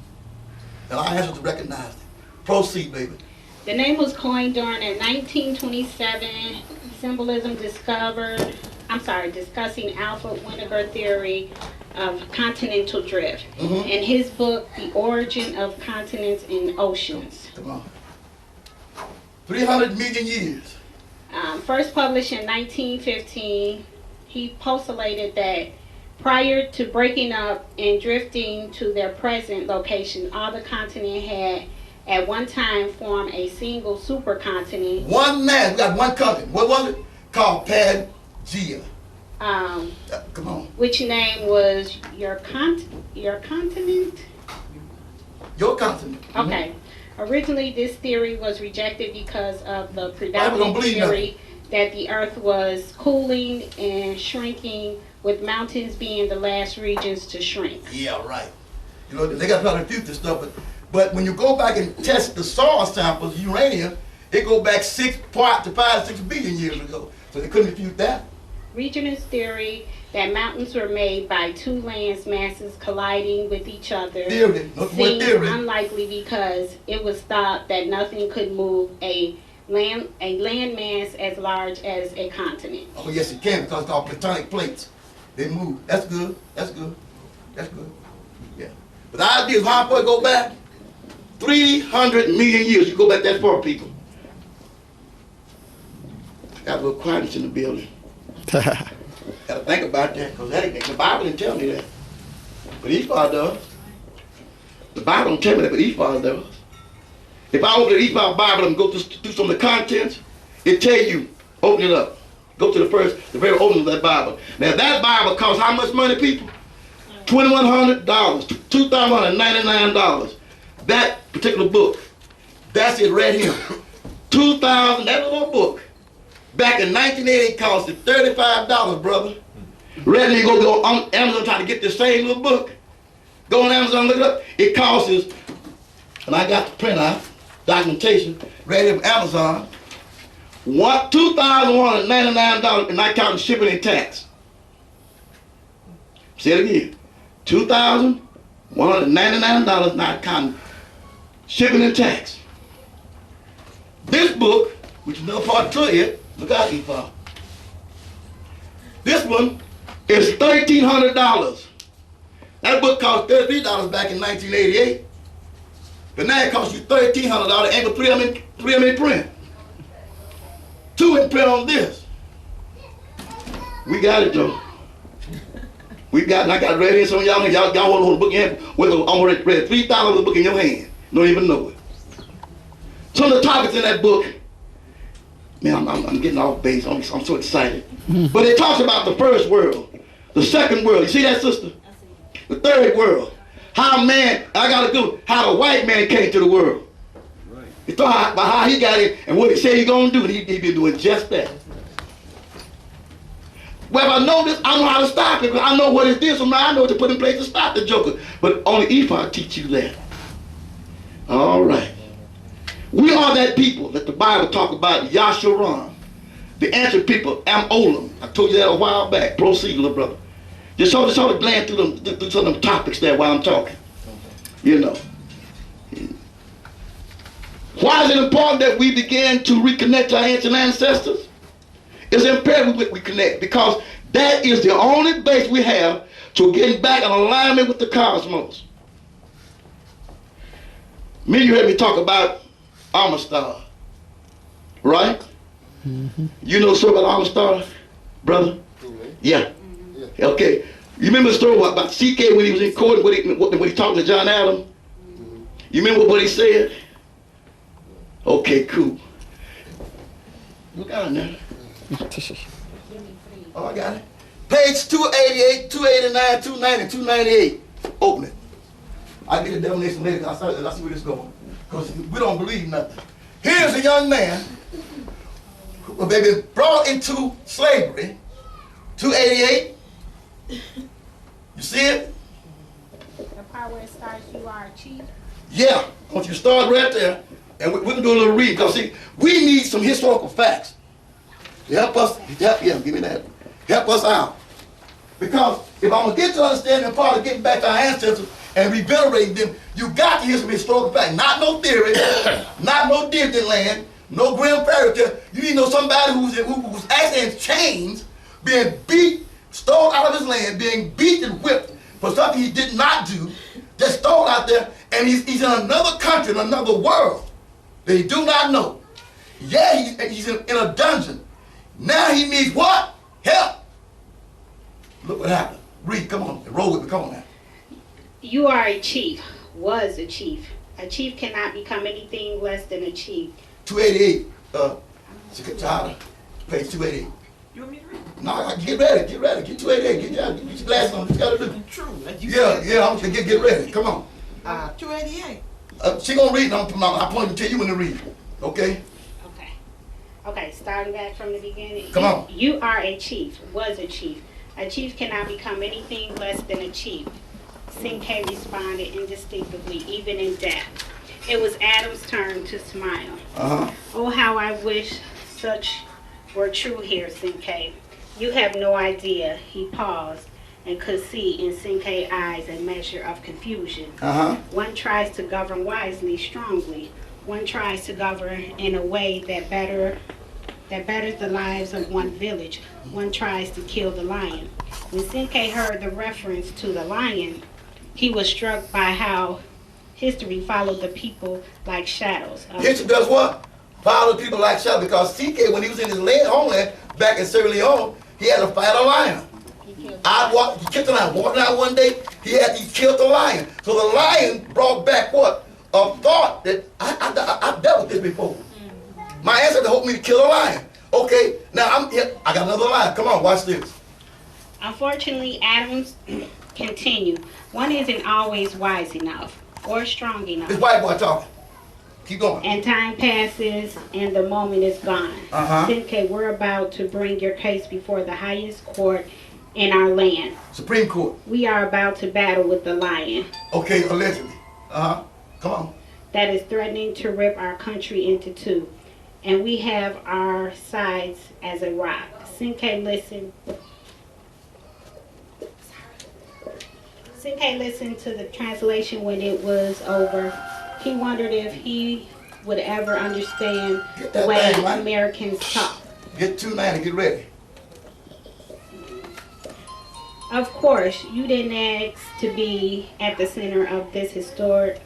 our ancestors recognized it. Proceed, baby. The name was coined during a 1927 symbolism discussing Alfred Winnegar theory of continental drift. Mhm. In his book, The Origin of Continents and Oceans. Come on. 300 million years. First published in 1915, he postulated that prior to breaking up and drifting to their present location, all the continent had at one time formed a single supercontinent. One man, we got one continent. What was it? Called Pangea. Come on. Which name was your continent? Your continent. Okay. Originally, this theory was rejected because of the don't predominant believe theory that the Earth was cooling and shrinking, with mountains being the last regions to shrink. Yeah, right. You know, they got to try to refute this stuff, but when you go back and test the soil samples, uranium, it go back 6 billion years ago. So they couldn't refute that. Regenerative theory that mountains were made by two land masses colliding with each other Theory. Nothing but seems theory. unlikely because it was thought that nothing could move a land mass as large as a continent. Oh, yes, it can, because it's called tectonic plates. They move. That's good. That's good. That's good. Yeah. But the idea is how far it go back? 300 million years. You go back that far, people. Got a little quietness in the building. Got to think about that, because the Bible didn't tell me that. But Esau does. The Bible don't tell me that, but Esau does. If I open the Esau Bible and go through some of the contents, it tell you, open it up. Go to the very opening of that Bible. Now that Bible costs how much money, people? $2,100, $2,199. That particular book, that's it right here. $2,000, that little book. Back in 1980, it costed $35, brother. Rather than you go on Amazon trying to get this same little book. Go on Amazon, look it up. It costs, and I got the printout, documentation, right here from Amazon. $2,199, and not counting shipping and tax. Say it again. $2,199, not counting shipping and tax. This book, which is another part to it, look out here, Paul. This one is $1,300. That book cost $33 back in 1988. But now it costs you $1,300 and with 3 of them in print. 2 in print on this. We got it though. We got, and I got it right here. Some of y'all want to hold the book in your hand. I'm already read $3,000 of the book in your hand. Don't even know it. Some of the topics in that book, man, I'm getting off base. I'm so excited. But it talks about the first world, the second world. You see that, sister? The third world. How the white man came to the world. He thought about how he got it and what he said he's going to do, and he been doing just that. Well, if I know this, I know how to stop it, because I know what it is, so now I know what to put in place to stop the joker. But only Ephah teach you that. All right. We are that people that the Bible talk about, Yashabiyah. The ancient people, Am-Olam. I told you that a while back. Proceed, little brother. Just sort of glance through some of them topics there while I'm talking. You know. Why is it important that we begin to reconnect to our ancient ancestors? It's imperative we connect, because that is the only base we have to getting back in alignment with the cosmos. Many of you heard me talk about Amistad, right? Mm-hmm. You know the story about Amistad, brother? Yeah. Okay. You remember the story about CK when he was in court, when he talked to John Adams? Mm-hmm. You remember what he said? Okay, cool. Look out now. Oh, I got it. Page 288, 289, 290, 298. Open it. I'll get the definition later. I'll see where this is going. Because we don't believe nothing. Here's a young man who they've been brought into slavery. 288. You see it? The part where it starts, you are a chief. Yeah. I want you to start right there. And we're going to do a little read. Because, see, we need some historical facts to help us. Yeah, give me that. Help us out. Because if I'm going to get to understanding the part of getting back to our ancestors and revenerating them, you got to hear some historical facts. Not no theory, not no Disneyland, no Grimm fairy tale. You need to know somebody who's actually in chains, being beat, stole out of his land, being beat and whipped for something he did not do, just stole out there, and he's in another country, in another world that he do not know. Yeah, he's in a dungeon. Now he needs what? Help. Look what happened. Read, come on, roll with me, come on now. You are a chief, was a chief. A chief cannot become anything less than a chief. 288, Chahada, page 288. You want me to read? No, get ready, get 288, get your glasses on, what you gotta do. True. Yeah, I'm gonna get ready, come on. 288. She gonna read, I point to tell you when to read, okay? Okay, starting back from the beginning. Come on. You are a chief, was a chief. A chief cannot become anything less than a chief. Sinke responded indistinctly, even in death. It was Adam's turn to smile. Oh, how I wish such were true here, Sinke. You have no idea. He paused and could see in Sinke's eyes a measure of confusion. One tries to govern wisely, strongly. One tries to govern in a way that betters the lives of one village. One tries to kill the lion. When Sinke heard the reference to the lion, he was struck by how history followed the people like shadows. History does what? Follow people like shadows. Because Sinke, when he was in his homeland back in Sierra Leone, he had to fight a lion. He killed the lion. Walking out one day, he killed the lion. So the lion brought back what? A thought that I've dealt with this before. My ancestors helped me to kill a lion. Okay, now I got another lion. Come on, watch this. Unfortunately, Adams continued. One isn't always wise enough or strong enough. This white boy talking. Keep going. And time passes and the moment is gone. Sinke, we're about to bring your case before the highest court in our land. Supreme Court. We are about to battle with the lion. Okay, allegedly. Come on. That is threatening to rip our country into two. And we have our sides as a rock. Sinke listened to the translation when it was over. He wondered if he would ever understand the way Americans talk. Get 290, get ready. Of course, you didn't ask to be at the center of this historic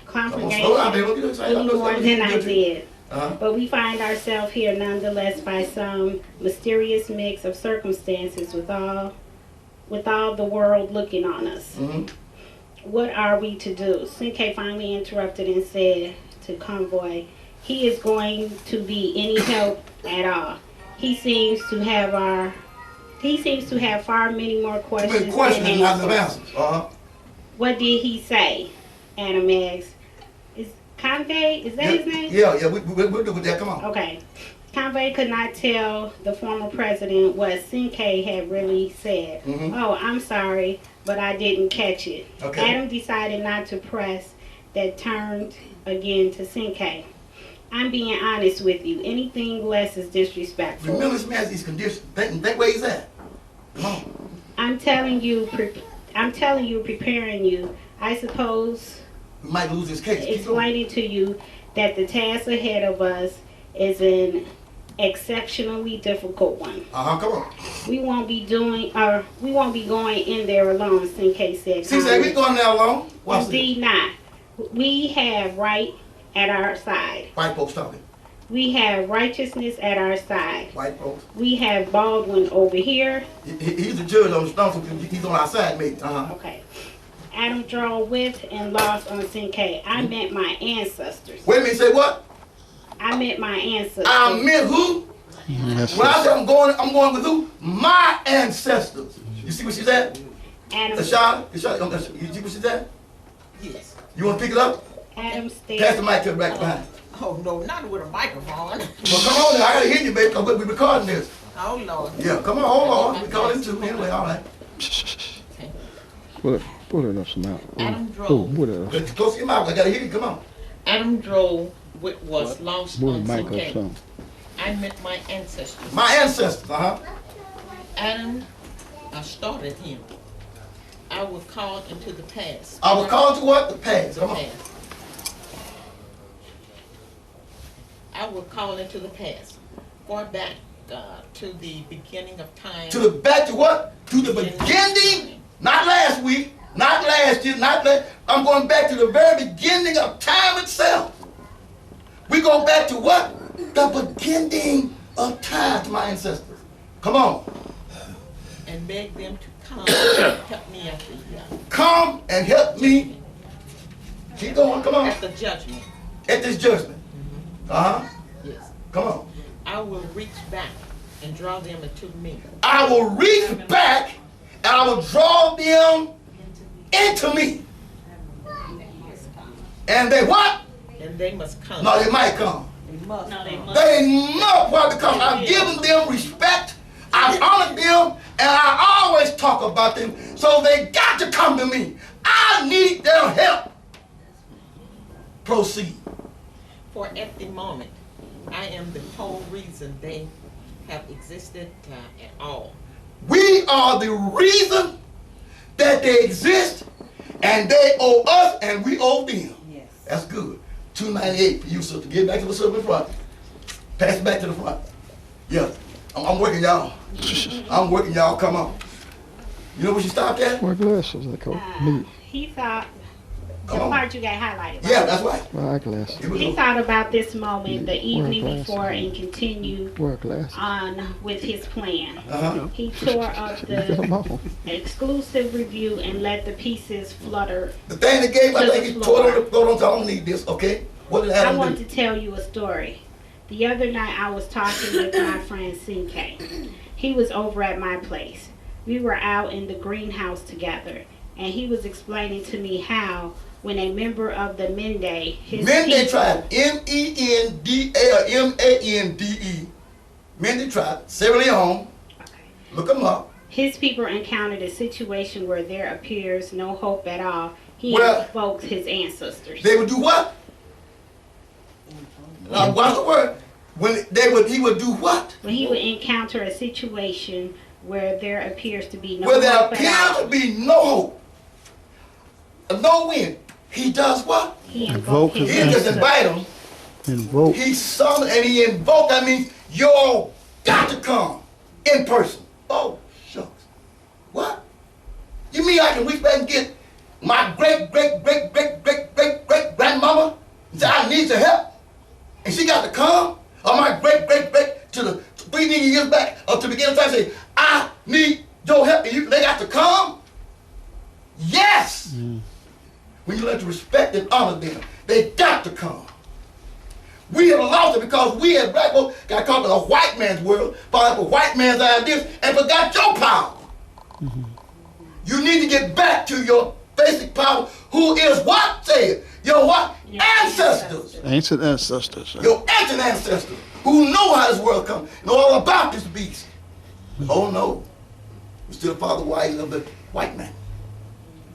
congregation any more than I did. But we find ourselves here nonetheless by some mysterious mix of circumstances with all the world looking on us. What are we to do? Sinke finally interrupted and said to Convoy, he is going to be any help at all. He seems to have far many more questions than answers. What did he say? Adam asked. Is Convey, is that his name? Yeah, we'll do with that. Come on. Okay. Convey could not tell the former president what Sinke had really said. Oh, I'm sorry, but I didn't catch it. Okay. Adam decided not to press that, turned again to Sinke. I'm being honest with you. Anything less is disrespectful. Remember this man's these conditions. Think where he's at. Come on. I'm telling you, preparing you. I suppose we might lose this case. Explaining to you that the task ahead of us is an exceptionally difficult one. Come on. We won't be going in there alone, Sinke said. She said we going there alone? Indeed not. We have right at our side. White folks talking. We have righteousness at our side. White folks. We have Baldwin over here. He's the judge on the stone, so he's on our side, mate. Okay. Adam draw with and lost on Sinke. I meant my ancestors. Wait a minute, say what? I meant my ancestors. I meant who? Yes, When I say I'm going with who? My ancestors. You see what she said? Adam, Yashabiyah, you see what she said? Yes. You want to pick it up? Adam Pass stared. the mic to the back behind. Oh, no, not with a microphone. Well, come on now. I got to hear you, baby, because we're recording this. Oh, Lord. Yeah, come on, hold on. We calling too. Anyway, all right. Pull it up some out. Adam Oh, drove. pull it up. Let's close your mouth. I got to hear you. Come on. Adam drove what was lost Pull on the mic some up day. some. I met my ancestors. My ancestors, Adam, I started him. I was called into the past. I was called to what? The past. The Come on. past. I was called into the past. Far back to the beginning of time. To the back to what? To the beginning. Not last week. Not last year. Not last. I'm going back to the very beginning of time itself. We go back to what? The beginning of time to my ancestors. Come on. And beg them to come and help me at the Come and help me. Keep going. Come on. at the judgment. At this judgment. Yes. Come on. I will reach back and draw them into me. I will reach back and I will draw them into me. And they what? And they must come. No, they might come. They must No, they come. must. They must. Why? Because I've given them respect. I've honored them. And I always talk about them. So they got to come to me. I need their help. Proceed. For at the moment, I am the whole reason they have existed at all. We are the reason that they exist, and they owe us, and we owe them. Yes. That's good. 298 for you, sister. Get back to the silver in front. Pass it back to the front. Yeah, I'm working, y'all. I'm working, y'all. Come on. You know what you stopped at? Wear glasses, I call me. He thought the Come on. part you got highlighted. Yeah, right? that's right. Wear eyeglasses. Here we He go. thought about this moment the evening glasses. before and continued Wear glasses. on with his plan. Uh-huh. He tore up Get them the on. exclusive review and let the pieces flutter. The thing they gave, I To think the he floor. tore on the floor. I don't need this, okay? What did I Adam want do? to tell you a story. The other night I was talking with my friend CK. He was over at my place. We were out in the greenhouse together, and he was explaining to me how when a member of the Mende, his Mende people, tribe. M-E-N-D-A or M-A-N-D-E. Mende tribe. Sierra Leone. Look them up. his people encountered a situation where there appears no hope at all. He Well- invokes his ancestors. They would do what? Now, watch the word. He would do what? When he would encounter a situation where there appears to be no Where there hope appears at to all, be no hope, no win. He does what? he Invoke invokes his He his just invite them. Invoke. He summoned and he invoked. That means you all got to come in person. Oh, shucks. What? You mean I can reach back and get my great-great-great-great-great-great-great-grandmama and say I need your help? And she got to come? Or my great-great-great to the 3 million years back or to the beginning of time say, I need your help. And they got to come? Yes. When you learn to respect and honor them, they got to come. We have lost it because we as black folks got caught in a white man's world, following up a white man's ideas, and forgot your power. You need to get back to your basic power, who is what? Say it. Your what? Your Ancestors. Ancient ancestors. Your ancient ancestors who know how this world comes, know all about this beast. Oh no. We're still father wise of the white man.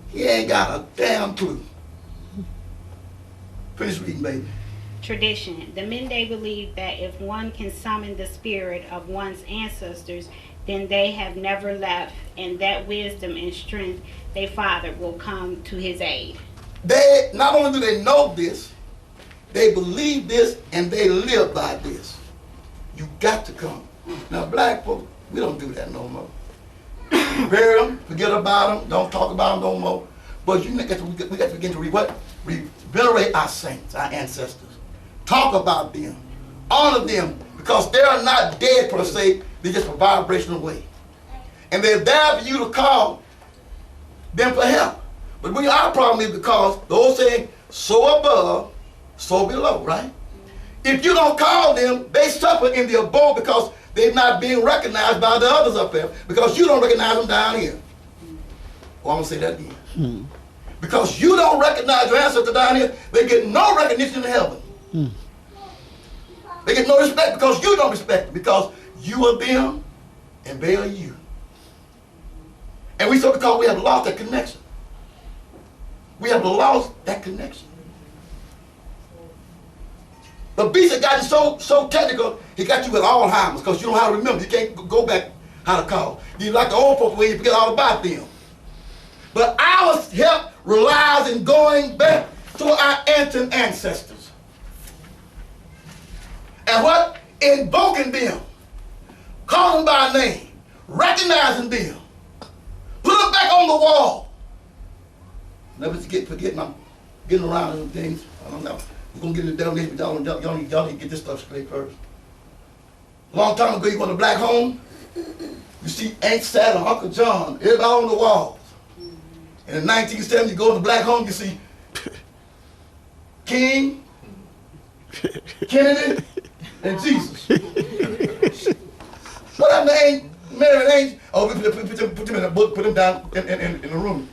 He ain't got a damn clue. Finish reading, baby. tradition. The Mende believe that if one can summon the spirit of one's ancestors, then they have never left, and that wisdom and strength their father will come to his aid. They not only do they know this, they believe this and they live by this. You got to come. Now black folks, we don't do that no more. Bury them, forget about them, don't talk about them no more. But we got to begin to venerate our saints, our ancestors. Talk about them, honor them, because they are not dead per se, they're just a vibration away. And they're there for you to call them for help. But our problem is because the old saying, so above, so below, right? If you don't call them, they suffer in the abode because they're not being recognized by the others up there because you don't recognize them down here. Well, I'm going to say that again. Because you don't recognize your ancestors down here, they get no recognition in heaven. They get no respect because you don't respect them, because you are them and they are you. And we so because we have lost that connection. We have lost that connection. The beast has gotten so technical, he got you with Alzheimer's because you don't know how to remember. You can't go back how to call. You like the old folks where you forget all about them. But our help relies in going back to our ancient ancestors. And what? Invoking them, calling by name, recognizing them, put them back on the wall. Never forget I'm getting around to them things. I don't know. We're going to get into the definition, but y'all need to get this stuff straight first. A long time ago, you go in a black home, you see Aunt Sally, Uncle John, everybody on the walls. And in 1970, you go in the black home, you see King, Kennedy, and Jesus. What happened to Aunt Mary and Angel? Oh, we put them in a book, put them down in the room.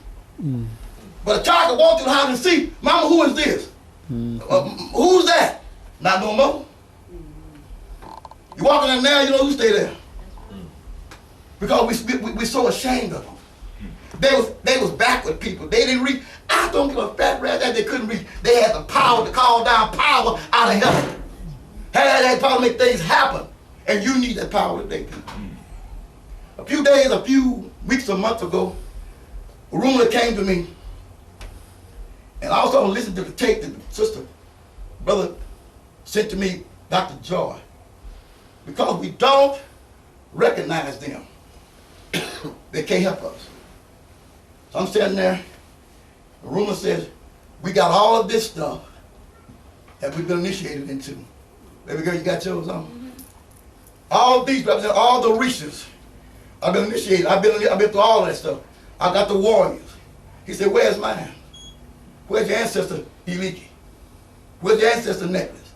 But a child can walk through the house and see, Mama, who is this? Who's that? Not no more. You walk in there now, you know who stay there. Because we're so ashamed of them. They was backward people. They didn't reach. I don't give a fat rat that they couldn't reach. They had the power to call down power out of heaven. Had that power to make things happen. And you need that power today, people. A few days, a few weeks, a month ago, a rumor came to me. And I also listened to the tape that the sister, brother, sent to me, Dr. Joy. Because we don't recognize them, they can't help us. So I'm standing there, the rumor says, we got all of this stuff that we've been initiated into. Baby girl, you got yours on? Mm-hmm. All these represent all the reaches. I've been initiated. I've been through all that stuff. I got the warriors. He said, where's mine? Where's your ancestor, Eliki? Where's your ancestor necklace?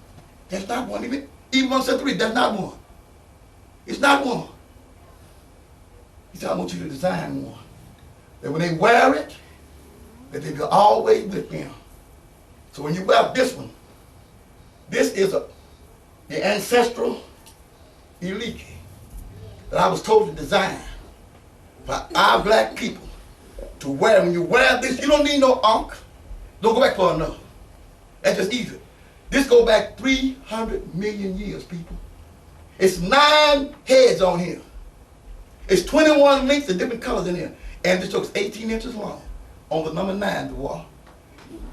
That's not one. Even 173, that's not one. It's not one. He said, I want you to design one. That when they wear it, that they be always with them. So when you wear this one, this is the ancestral Eliki that I was told to design for our black people to wear. When you wear this, you don't need no ankh. Don't go back for another. That's just easy. This go back 300 million years, people. It's 9 heads on here. It's 21 links and different colors in here. And this took 18 inches long on the number 9, the wall.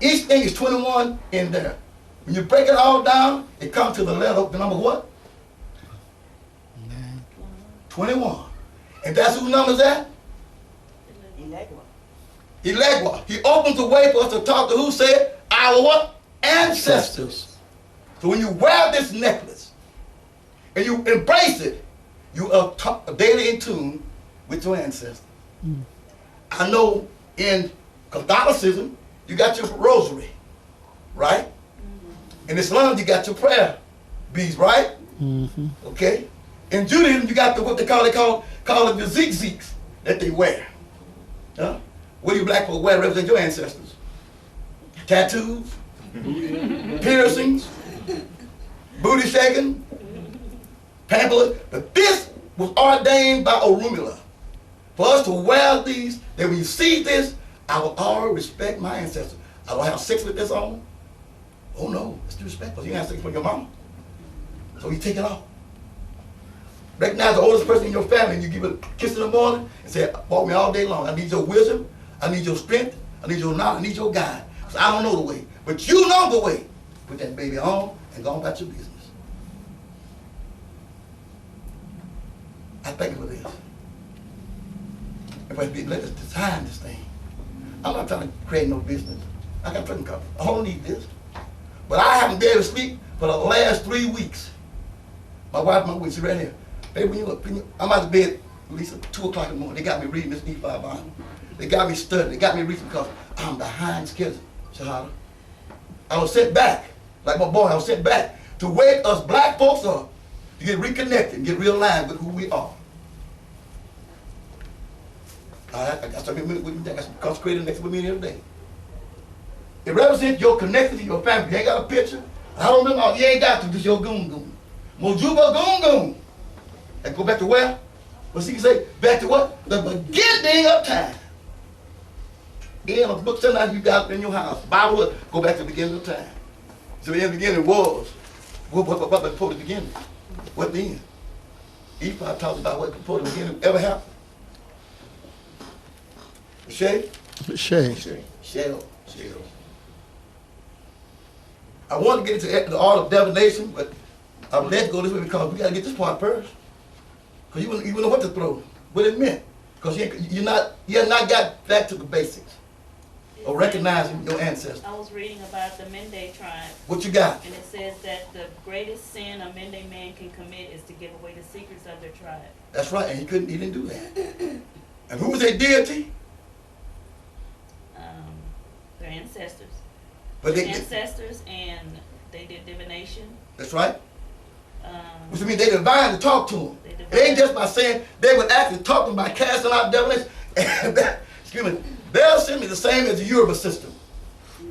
Each thing is 21 in there. When you break it all down, it comes to the letter, the number what? 21. And that's whose number is that? Elegua. He opens the way for us to talk to who said? Our what? Ancestors. So when you wear this necklace and you embrace it, you are daily in tune with your ancestors. I know in Catholicism, you got your rosary, right? In Islam, you got your prayer beads, right? Okay? In Judaism, you got what they call it the zigzags that they wear. Huh? What do you black folk wear represent your ancestors? Tattoos, piercings, booty shaking, pamphlets. But this was ordained by Orunmila for us to wear these, that when you see this, I will always respect my ancestors. I will have sex with this on. Oh no, it's disrespectful. You can't have sex with your mama. So you take it off. Recognize the oldest person in your family and you give it a kiss in the morning and say, walk me all day long. I need your wisdom. I need your strength. I need your knowledge. I need your guide. So I don't know the way. But you know the way. Put that baby on and go on about your business. I thank you for this. Everybody let us design this thing. I'm not trying to create no business. I got present company. I don't need this. But I haven't been able to sleep for the last 3 weeks. My wife, my witch, she's right here. Baby, when you look, I'm out of bed at least at 2 o'clock in the morning. They got me reading this E5 Bible. They got me studying. They got me reading because I'm behind schedule, Shahada. I was sent back, like my boy, I was sent back to wake us black folks up. to get reconnected and get realigned with who we are. All right, I got something with me. I got some consecrated next with me here today. It represents your connection to your family. You ain't got a picture. I don't know. You ain't got to. Just your goon goon. Mojuba goon goon. And go back to where? What's he say? Back to what? The beginning of time. In a book sometimes you got in your house. Bible, go back to the beginning of time. So in the beginning was. What before the beginning? What then? Ephraim talks about what before the beginning ever happened. Shay? Shay. Shell. I want to get into the art of divination, but I'm let go this way because we got to get this part first. Because you wouldn't know what to throw, what it meant. Because you have not got back to the basics of recognizing your ancestors. I was reading about the Mende tribe. What you got? And it says that the greatest sin a Mende man can commit is to give away the secrets of their tribe. That's right, and he didn't do that. And who was their deity? Their ancestors. But Their ancestors, and they did divination. That's right. Which means they divine to talk to them. It ain't just by saying, they would actually talk to them by casting out divination. And excuse me, their system is the same as the Yoruba system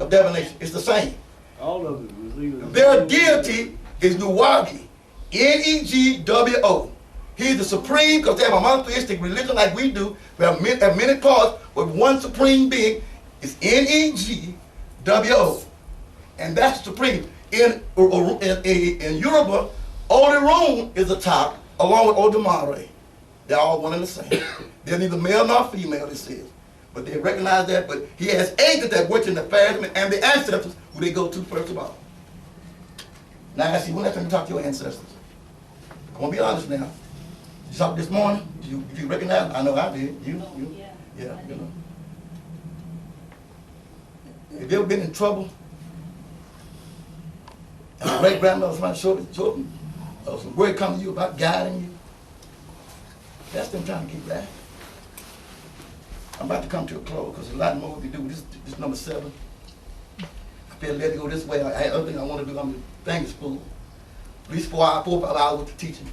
of divination. It's the same. All of it was legal. Their deity is Nuwagi, Negwo. He's the supreme, because they have a monotheistic religion like we do. We have many parts, but one supreme being is Negwo. And that's supreme. In Yoruba, Olorun is the top, along with Odumare. They're all one and the same. They're neither male nor female, it says. But they recognize that, but he has angels that work in the past and the ancestors who they go to first of all. Now I ask you, when last time you talked to your ancestors? I want to be honest now. You talked this morning? Did you recognize them? I know I did. You? Yeah, you know. Have you ever been in trouble? And a great grandmother, somebody showed some word come to you about guiding you. That's them trying to keep back. I'm about to come to a close because there's a lot more we do. This number 7. I feel let it go this way. I had other things I want to do. I'm in thank school. At least 4 or 5 hours with the teaching.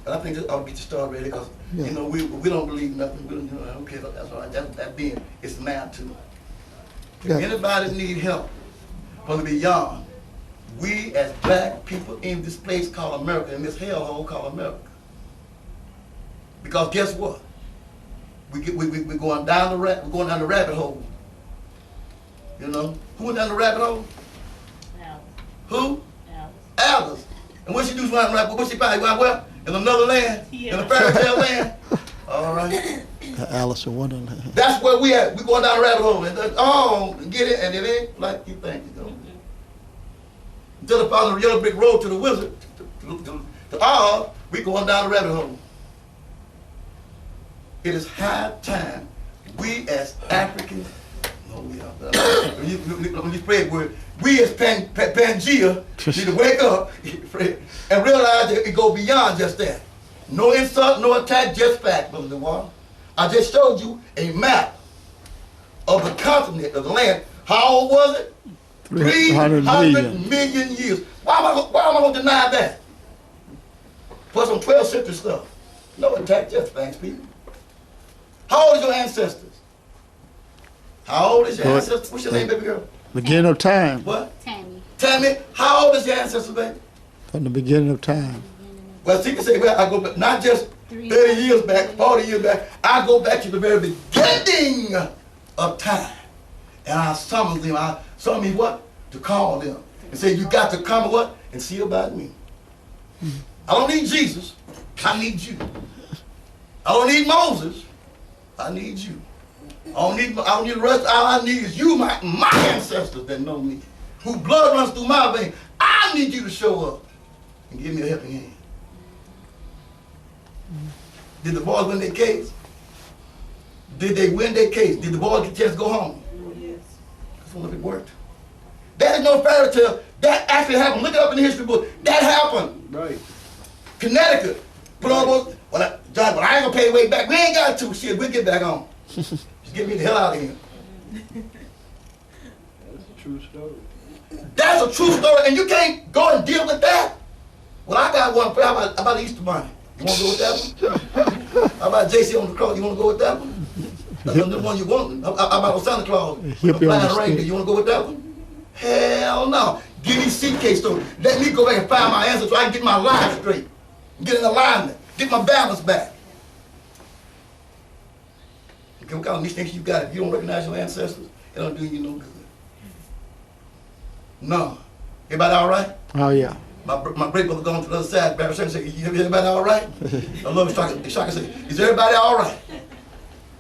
But I think this ought to be the start ready because you know we don't believe nothing. We don't, okay, that's all right. That being it's now too. If anybody need help from the beyond, we as black people in this place called America, in this hellhole called America. Because guess what? We're going down the rabbit hole. You know? Who went down the rabbit hole? Alice. Who? Alice. Alice. And what she do around the rabbit hole? What she find? Well, in another land? Yeah. In a fairy tale land? All right. Alice in Wonderland. That's where we at. We going down the rabbit hole. And get it, and it ain't like you think it's going to be. Until the father of the yellow brick road to the wizard, to Oz, we going down the rabbit hole. It is high time we as Africans, when you spread word, we as Pangea need to wake up and realize that it go beyond just that. No insult, no attack, just fact, Brother DeWall. I just showed you a map of the continent, of the land. How old was it? 300 million years. Why am I going to deny that? For some 12th century stuff. No attack, just facts, people. How old is your ancestors? How old is your ancestors? What's your name, baby girl? Beginning of time. What? Tammy. How old is your ancestors, baby? From the beginning of time. Well, see, you can say, well, I go back, not just 30 years back, 40 years back. I go back to the very beginning of time. And I summon them. I summon me what? To call them. And say, you got to come what? And see about me. I don't need Jesus. I need you. I don't need Moses. I need you. I don't need the rest. All I need is you, my ancestors that know me, whose blood runs through my veins. I need you to show up and give me a helping hand. Did the boys win their case? Did they win their case? Did the boys get a chance to go home? Yes. That's what it worked. That is no fairy tale. That actually happened. Look it up in the history book. That happened. Right. Connecticut. Put on those. John, but I ain't gonna pay way back. We ain't got to. Shit, we'll get back on. Just get me the hell out of here. That's a true story. That's a true story, and you can't go and deal with that. Well, I got one for you. How about Easter Bunny? You want to go with that one? How about JC on the cross? You want to go with that one? That's the one you want. How about Santa Claus? With the flying reindeer. You want to go with that one? Hell no. Give me CK story. Let me go back and find my answer so I can get my life straight. Get in alignment. Get my balance back. Okay, what kind of mistakes you got? If you don't recognize your ancestors, it don't do you no good. No. Everybody all right? Oh, yeah. My great brother going to the other side, Barry Shaka said, everybody all right? I love Shaka said, is everybody all right?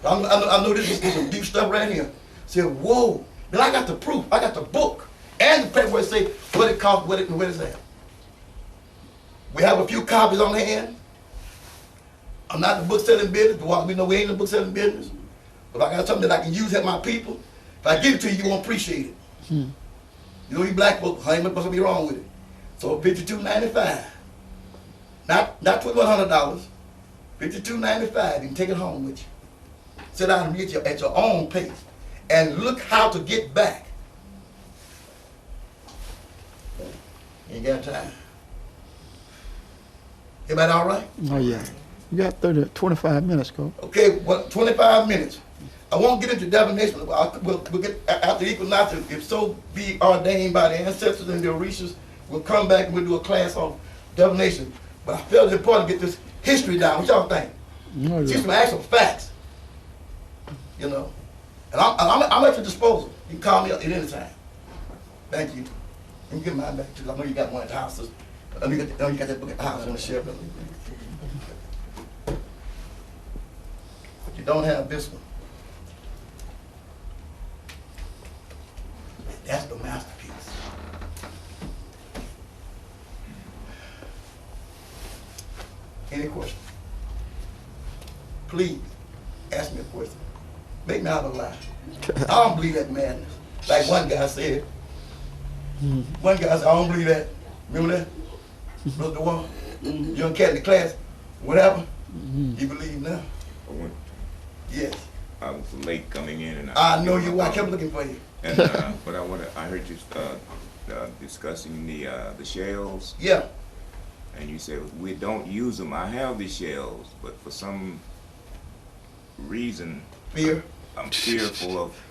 I know this is some deep stuff right here. I said, whoa. Then I got the proof. I got the book. And the paper where it say what it cost, what it's at. We have a few copies on hand. I'm not in the book selling business, but we know we ain't in the book selling business. But if I got something that I can use, help my people, if I give it to you, you won't appreciate it. You know, you black folks, how much must be wrong with it? So $52.95. Not $2,100. $52.95. You can take it home with you. Sit down and read it at your own pace. And look how to get back. You ain't got time. Everybody all right? Oh, yeah. You got 25 minutes, go. Okay, well, 25 minutes. I won't get into divination. We'll get after equinox, if so be ordained by the ancestors and the Orishas, we'll come back and we'll do a class on divination. But I felt it important to get this history down. What y'all think? Oh, yeah. See some actual facts. You know. And I'm at your disposal. You can call me up at any time. Thank you. And you get mine back too. I know you got one at the house. I know you got that book at the house on the shelf. But you don't have this one. That's the masterpiece. Any question? Please ask me a question. Make me out of line. I don't believe that madness. Like one guy said. One guy said, I don't believe that. Remember that? Brother DeWall? Young cat in the class. What happened? You believe now? Yes. I was late coming in, and I know you. I kept looking for you. And but I heard you discussing the shells. Yeah. And you said we don't use them. I have the shells, but for some reason, Fear. I'm fearful of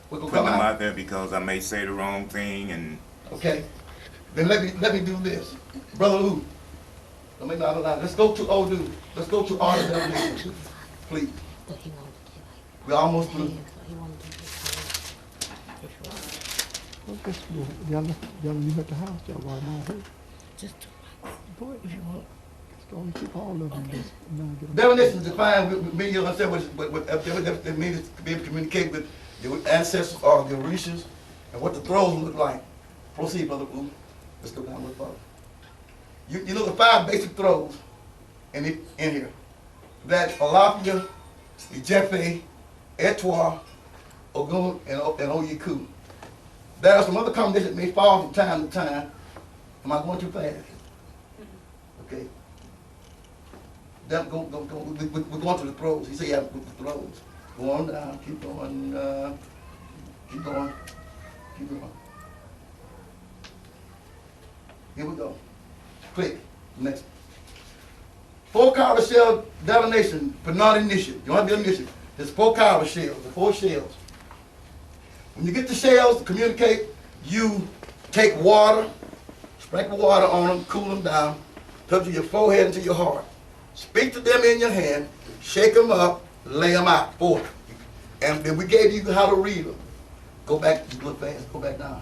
putting them out there because I may say the wrong thing. And okay. Then let me do this, Brother Lou. Don't make me out of line. Let's go to old dude. Let's go to art definition, please. We're almost through. Y'all leave at the house, y'all while I'm out here. Just go if you want. Let's go and keep all of them. Definition is defined with me, you understand what it means to be able to communicate with your ancestors or the Orishas and what the throws look like. Proceed, Brother Lou. Let's go down with Father. You know the 5 basic throws in here. That Alafia, Ijefe, Etwa, Ogun, and Oyiku. There are some other combinations that may fall from time to time. Am I going too fast? Okay. We're going to the throws. He said, yeah, with the throws. Go on down, keep going, keep going, keep going. Here we go. Click. Next. 4 cowrie shell divination, but not initiative. You don't have to be initiative. There's 4 cowrie shells, the 4 shells. When you get the shells to communicate, you take water, sprinkle water on them, cool them down, touch your forehead into your heart. Speak to them in your hand, shake them up, lay them out for you. And then we gave you how to read them. Go back, look fast, go back down.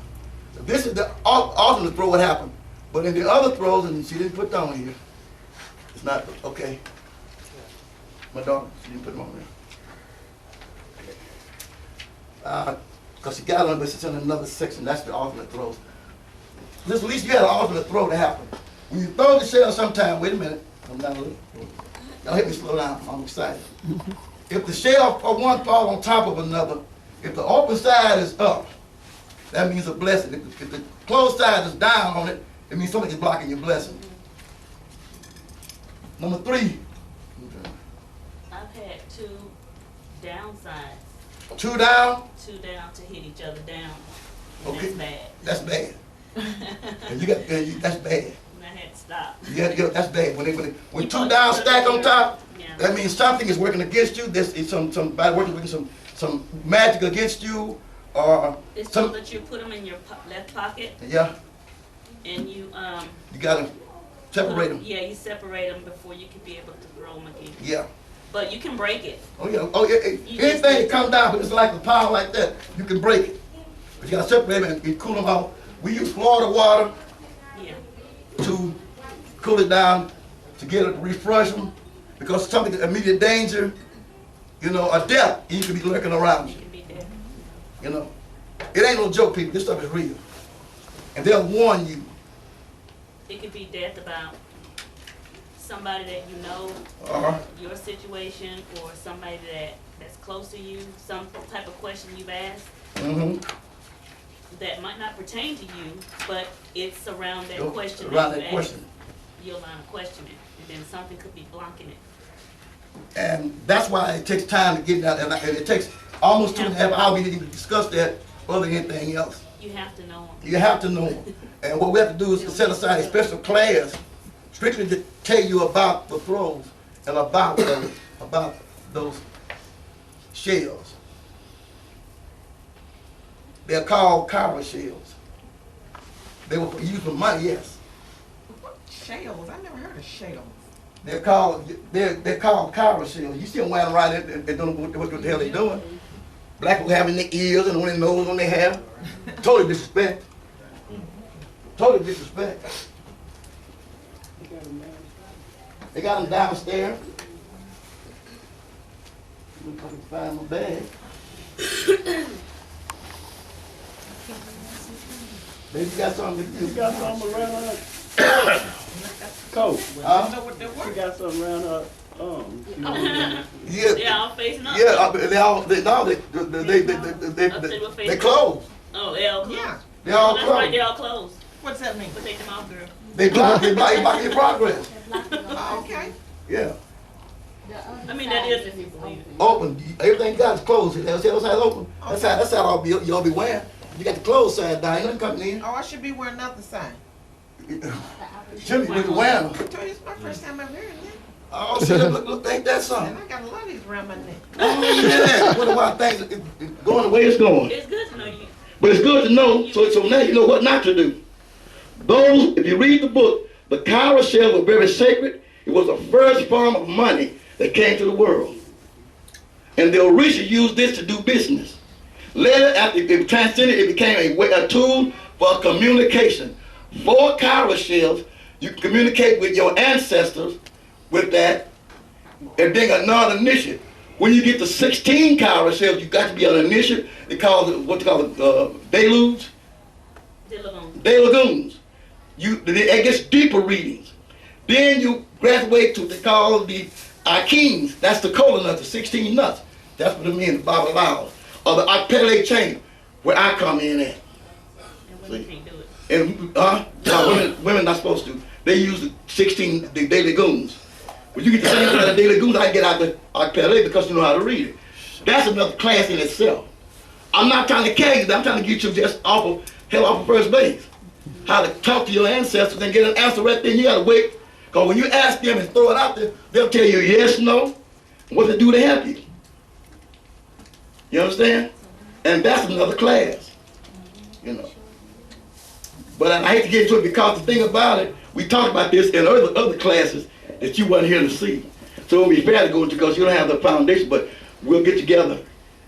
So this is the alternate throw what happened. But in the other throws, and she didn't put down here, it's not, okay. My daughter, she didn't put them on there. Because she got them, but it's in another section. That's the alternate throws. At least you had an alternate throw to happen. When you throw the shell sometime, wait a minute, I'm down a little. Y'all help me slow down, I'm excited. If the shell of one falls on top of another, if the open side is up, that means a blessing. If the closed side is down on it, it means somebody's blocking your blessing. Number 3. I've had 2 downsides. 2 down? 2 down to hit each other down. Okay. That's bad. That's bad. And you got that's bad. And I had to stop. Yeah, that's bad. When You two put- down stack on top, Yeah. that means something is working against you. There's somebody working with some magic against you, or It's so some. that you put them in your left pocket Yeah, and you you gotta separate them. Yeah, you separate them before you can be able to throw them again. Yeah. But you can break it. Oh yeah. Oh yeah. Anything that comes down, but it's like a power like that, you can break it. But you gotta separate them and cool them off. We use Florida water Yeah. to cool it down, to get it to refresh them, because something immediate danger, you know, or death, you could be lurking around You you. can be dead. You know, it ain't no joke, people. This stuff is real, and they'll warn you. It could be death about somebody that you know, Uh-huh. your situation, or somebody that's close to you, some type of question you've asked Mm-hmm. that might not pertain to you, but it's around that question. Around that that you question. asked. Your line of questioning, and then something could be blocking it. And that's why it takes time to get that, and it takes almost 2.5 hours to even discuss that, other than anything else. You have to know them. You have to know them. And what we have to do is to set aside a special class strictly to tell you about the throws and about those shells. They're called Kyra shells. They were used for money, yes. Shells, I never heard of shells. They're called Kyra shells. You see them wearing around and they don't know what the hell they're doing. Black people having their ears and on their nose, on their hair. Totally disrespect. Totally disrespect. They got them downstairs. If I can find my bag. Baby, you got something to do. You got something around her coat. Huh? Know what they She were? got something around her arm. Yeah. They're all facing up. Yeah, they all, they closed. Oh, they all closed. Yeah. They all That's right, closed. they're all closed. What's that mean? But take them off, girl. They block your progress. Oh, okay. Yeah. I mean, that is if you believe it. Open. Everything you got is closed. That's the other side open. That's how y'all be wearing. You got the closed side down. Ain't nothing coming in. Oh, I should be wearing another sign. Shouldn't be wearing them. I told you it's my first time ever hearing that. Oh, see, look, ain't that And something? I got a lot of these around my neck. Oh, yeah. What about things going the way it's going? It's good to know you. But it's good to know, so now you know what not to do. Those, if you read the book, the Kyra shells were very sacred. It was the first form of money that came to the world. And the original used this to do business. Later, after it transcended, it became a tool for communication. 4 Kyra shells, you can communicate with your ancestors with that, and being a non-initiate. When you get to 16 Kyra shells, you got to be an initiate. They call it, what they call it, deluge? The lagoon. They lagoons. It gets deeper readings. Then you graduate to they call the Akins. That's the cola nuts, the 16 nuts. That's what it means, the Bible allows. Or the Akpele chain, where I come in at. And women can't do it. And no, women not supposed to. They use the 16 the daily goons. When you get the same kind of daily goons, I get out the Akpele because you know how to read it. That's another class in itself. I'm not trying to carry you, I'm trying to get you just off of first base. How to talk to your ancestors and get an answer right there. You gotta wait. Because when you ask them and throw it out there, they'll tell you yes, no, what to do to help you. You understand? And that's another class. You know. But I hate to get into it because the thing about it, we talked about this in other classes that you weren't here to see. So it won't be fair to go into because you don't have the foundation, but we'll get together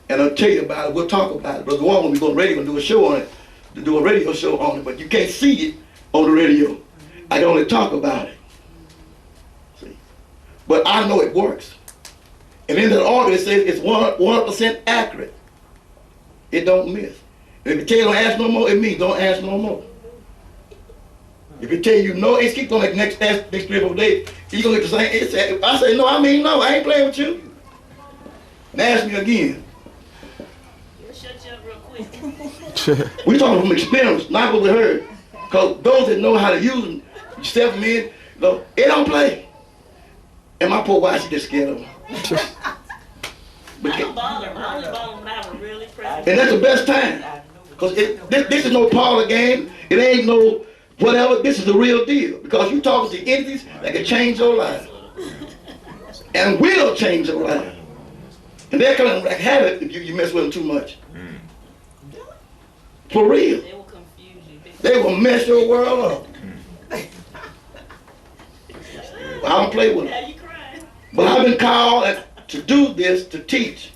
and I'll tell you about it. We'll talk about it. Brother Warren, when we go on radio and do a show on it, to do a radio show on it, but you can't see it on the radio. I can only talk about it. See? But I know it works. And in that order it says it's 100% accurate. It don't miss. And if it tell you don't ask no more, it means don't ask no more. If it tell you no, it's keep going like next 3 or 4 days, you're gonna get the same. If I say no, I mean no, I ain't playing with you. And ask me again. We'll shut you up real quick. We talking from experience, not what we heard. Because those that know how to use them, step them in, it don't play. And my poor wife, she just scared of them. I'm a baller. I only ball when I have a really present. And that's the best time. Because this is no parlor game. It ain't no whatever, this is the real deal. Because you're talking to entities that can change your life. And will change your life. And they're going to have it if you mess with them too much. For real. They will confuse you. They will mess your world up. I don't play with them. But I've been called to do this, to teach,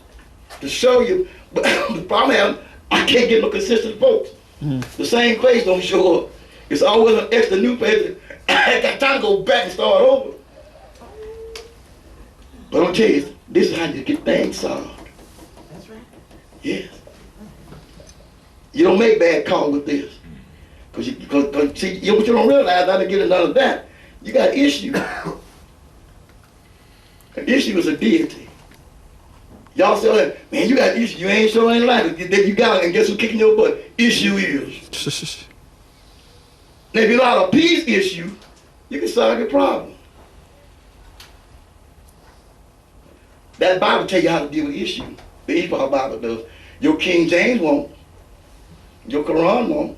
to show you. But the problem is, I can't get no consistent folks. The same place don't show up. It's always an extra new place. I got time to go back and start over. But I'm going to tell you, this is how you get things solved. That's right. Yes. You don't make bad calls with this. Because see, what you don't realize, I didn't get none of that. You got issue. An issue is a deity. Y'all say, man, you got issue. You ain't sure ain't like it. Then you got it, and guess who's kicking your butt? Issue is. Now, if you know how to appease issue, you can solve your problem. That Bible tell you how to deal with issue. The Hebrew Bible does. Your King James won't. Your Quran won't.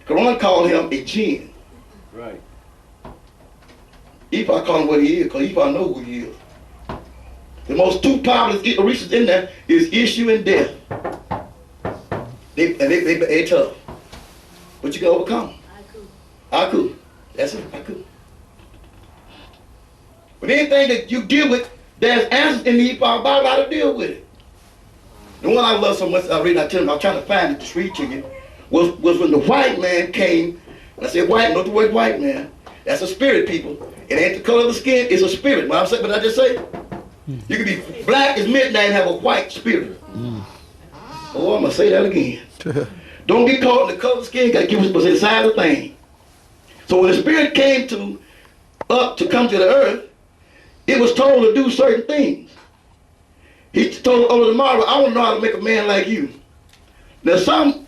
Quran called him a jinn. Right. Ephah call him what he is, because Ephah know who he is. The most two popular reasons in there is issue and death. They tough. But you can overcome. Aku. That's it. Aku. But anything that you deal with, there's answers in the Hebrew Bible how to deal with it. The one I love so much, I tell them, I'm trying to find it to read to you, was when the white man came, and I said white, not the word white man. That's a spirit, people. It ain't the color of the skin, it's a spirit. What I'm saying, but I just say, you can be black as midnight and have a white spirit. Oh, I'm going to say that again. Don't get caught in the color of the skin, got to keep it inside the thing. So when the spirit came to come to the earth, it was told to do certain things. He told tomorrow, I want to know how to make a man like you. Now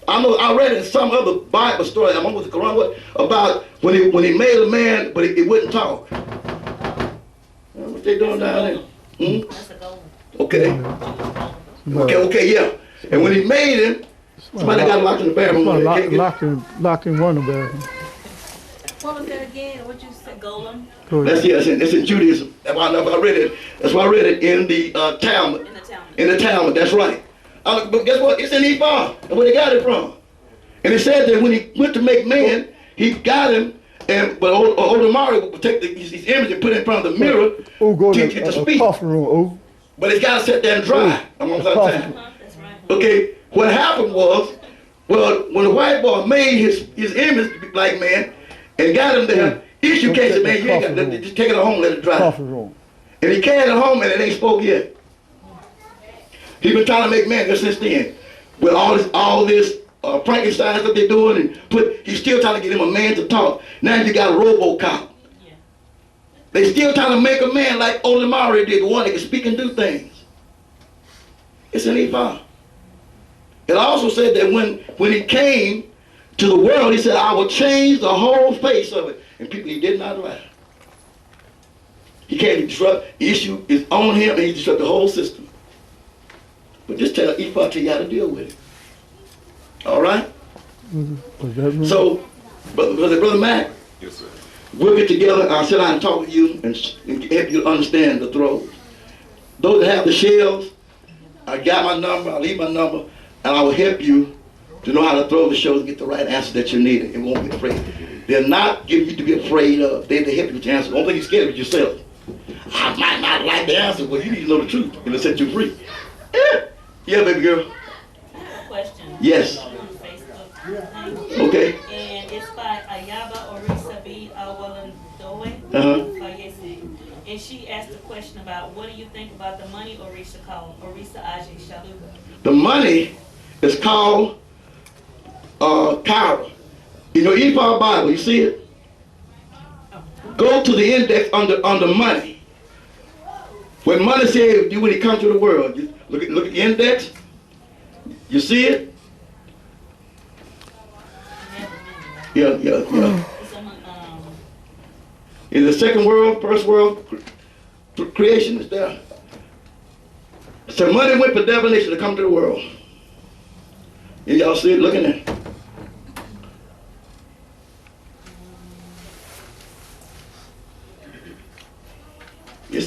I read in some other Bible story, I'm with the Quran, about when he made a man, but it wouldn't talk. What they doing down there? Okay. Okay, yeah. And when he made him, somebody got locked in the bathroom. Locked in one of them. What was that again? What you said? Golem? That's in Judaism. That's why I read it. That's why I read it in the Talmud. In the Talmud, that's right. But guess what? It's in Ephah. That's where they got it from. And it said that when he went to make man, he got him, but Odamari would take his image and put it in front of the mirror to speak. But it's got to sit there and dry. I'm on time. That's right. Okay, what happened was, well, when the white boy made his image like man and got him there, issue came to man, you ain't got to just take it home, let it dry. And he carried it home and it ain't spoke yet. He been trying to make man ever since then. With all this Frankenstein stuff they're doing, and he's still trying to get him a man to talk. Now you got a RoboCop. Yeah. They still trying to make a man like Olimari did, the one that can speak and do things. It's an Ephah. It also said that when he came to the world, he said, I will change the whole face of it. And people, he did not lie. He can't disrupt. The issue is on him, and he disrupt the whole system. But just tell Ephah to you how to deal with it. All right? So, Brother Mac, yes, sir. We'll get together. I'll sit down and talk with you and help you understand the throws. Those that have the shells, I got my number, I'll leave my number, and I will help you to know how to throw the shells and get the right answer that you need and won't be afraid. They're not giving you to be afraid of. They're to help you with your answer. The only thing you're scared of is yourself. I might not like the answer, but you need to know the truth and it'll set you free. Yeah, baby girl. I have a question. Yes. On Facebook. Okay. And it's by Ayaba Orisa B. Awalandoe. And she asked a question about what do you think about the money Orisa called Orisa Aji Shaluga? The money is called Kyra. In your Ephah Bible, you see it? Go to the index under money. When money says when it comes to the world, you look at the index. You see it? Yeah. In the second world, first world, creation is there. So money went for divination to come to the world. And y'all see it looking at it.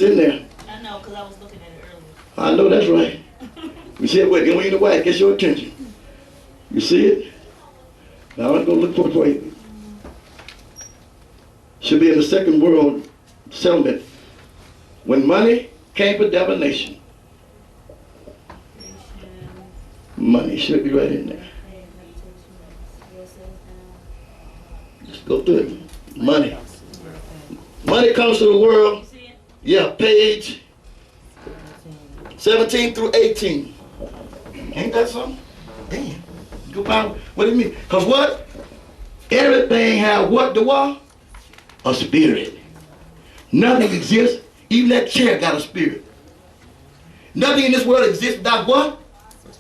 It's in there. I know, because I was looking at it earlier. I know that's right. You see it, wait, in the white, gets your attention. You see it? Now I'm going to look for it. Should be in the second world settlement. When money came for divination. Money should be right in there. Just go through it. Money. Money comes to the world. Yeah, page 17 through 18. Ain't that something? Damn. Go find, what do you mean? Because what? Everything have what to what? A spirit. Nothing exists. Even that chair got a spirit. Nothing in this world exists without what?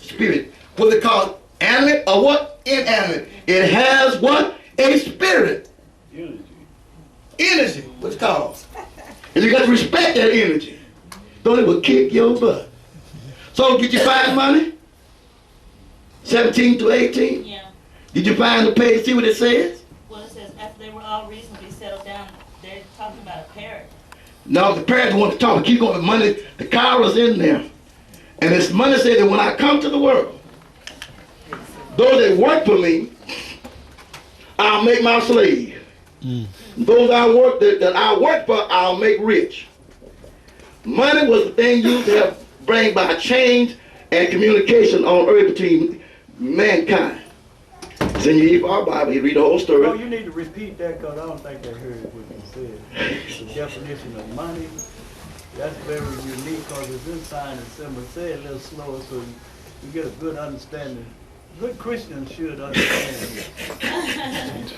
Spirit. What they call animate or what? Inanimate. It has what? A spirit. Energy. Energy, what's it called? And you got to respect that energy. Don't it will kick your butt. So did you find money? 17 to 18? Yeah. Did you find the page, see what it says? Well, it says, after they were all reasonably settled down, they're talking about a parrot. No, the parents want to talk. Keep going. The money, the car was in there. And this money said that when I come to the world, those that work for me, I'll make my slave. Those that I work for, I'll make rich. Money was the thing used to help bring by change and communication on earth between mankind. It's in your E4 Bible. You read the whole story. No, you need to repeat that because I don't think I heard what you said. The definition of money, that's very unique because it's in sign and symbol. Say it a little slower so you get a good understanding. Good Christians should understand it.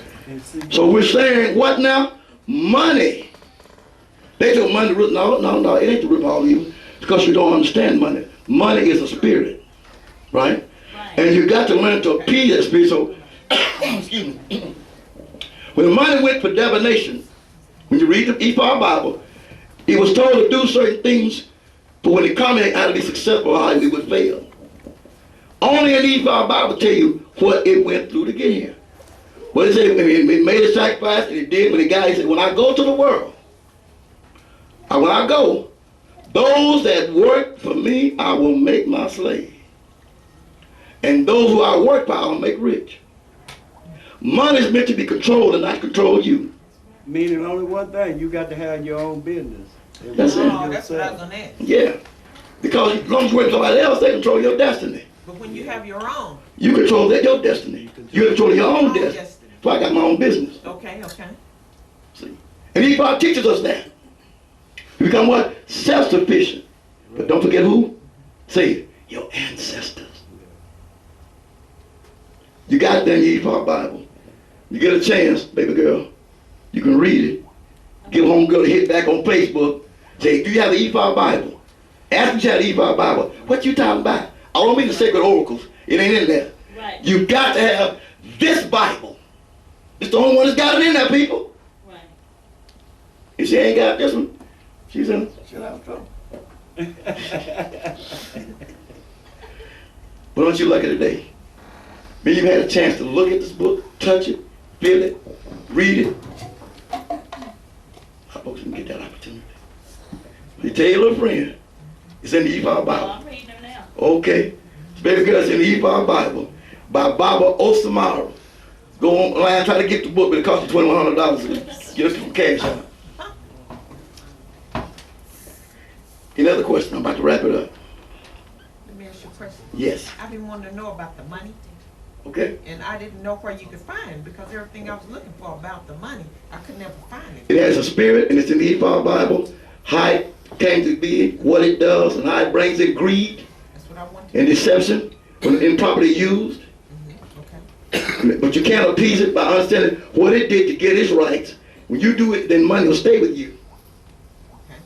So we're saying what now? Money. They took money. No, it ain't the root of all evil. Because you don't understand money. Money is a spirit, right? And you got to learn to appease that spirit. So, excuse me. When the money went for divination, when you read the E4 Bible, he was told to do certain things, but when it comes, it had to be successful, or it would fail. Only in the E4 Bible tell you what it went through to get here. What it said, when it made a sacrifice, and it did, when the guy said, when I go to the world, or when I go, those that work for me, I will make my slave. And those who I work for, I will make rich. Money is meant to be controlled and not control you. Meaning only one thing, you got to have your own business. That's it. Oh, that's what I was gonna ask. Yeah. Because as long as you work for somebody else, they control your destiny. But when you have your own. You control your destiny. You control your own destiny. So I got my own business. Okay. See? And he probably teaches us that. You become what? Self-sufficient. But don't forget who? Say it. Your ancestors. You got it there in your E-Park Bible. You get a chance, baby girl, you can read it. Give home girl a hit back on Facebook. Say, do you have the E-Park Bible? Ask if you have the E-Park Bible. What you talking about? I don't mean the sacred oracles. It ain't in there. Right. You got to have this Bible. It's the only one that's got it in there, people. Right. If she ain't got this one, she'll have trouble. But aren't you lucky today? Maybe you've had a chance to look at this book, touch it, feel it, read it. How folks can get that opportunity? You tell your little friend, it's in the E-File Bible. Oh, I'm reading them now. Okay. Baby girl, it's in the E-File Bible by Baba Osamara. Go online, try to get the book, but it costs you $2,100 to get it from Cash App. Any other question? I'm about to wrap it up. Let me ask you a question. Yes. I've been wanting to know about the money. Okay. And I didn't know where you could find it because everything I was looking for about the money, I could never find it. It has a spirit, and it's in the E-File Bible. How it came to be, what it does, and how it brings in greed That's what I wanted to and deception when improperly used. Okay. But you can't appease it by understanding what it did to get its rights. When you do it, then money will stay with you. Okay.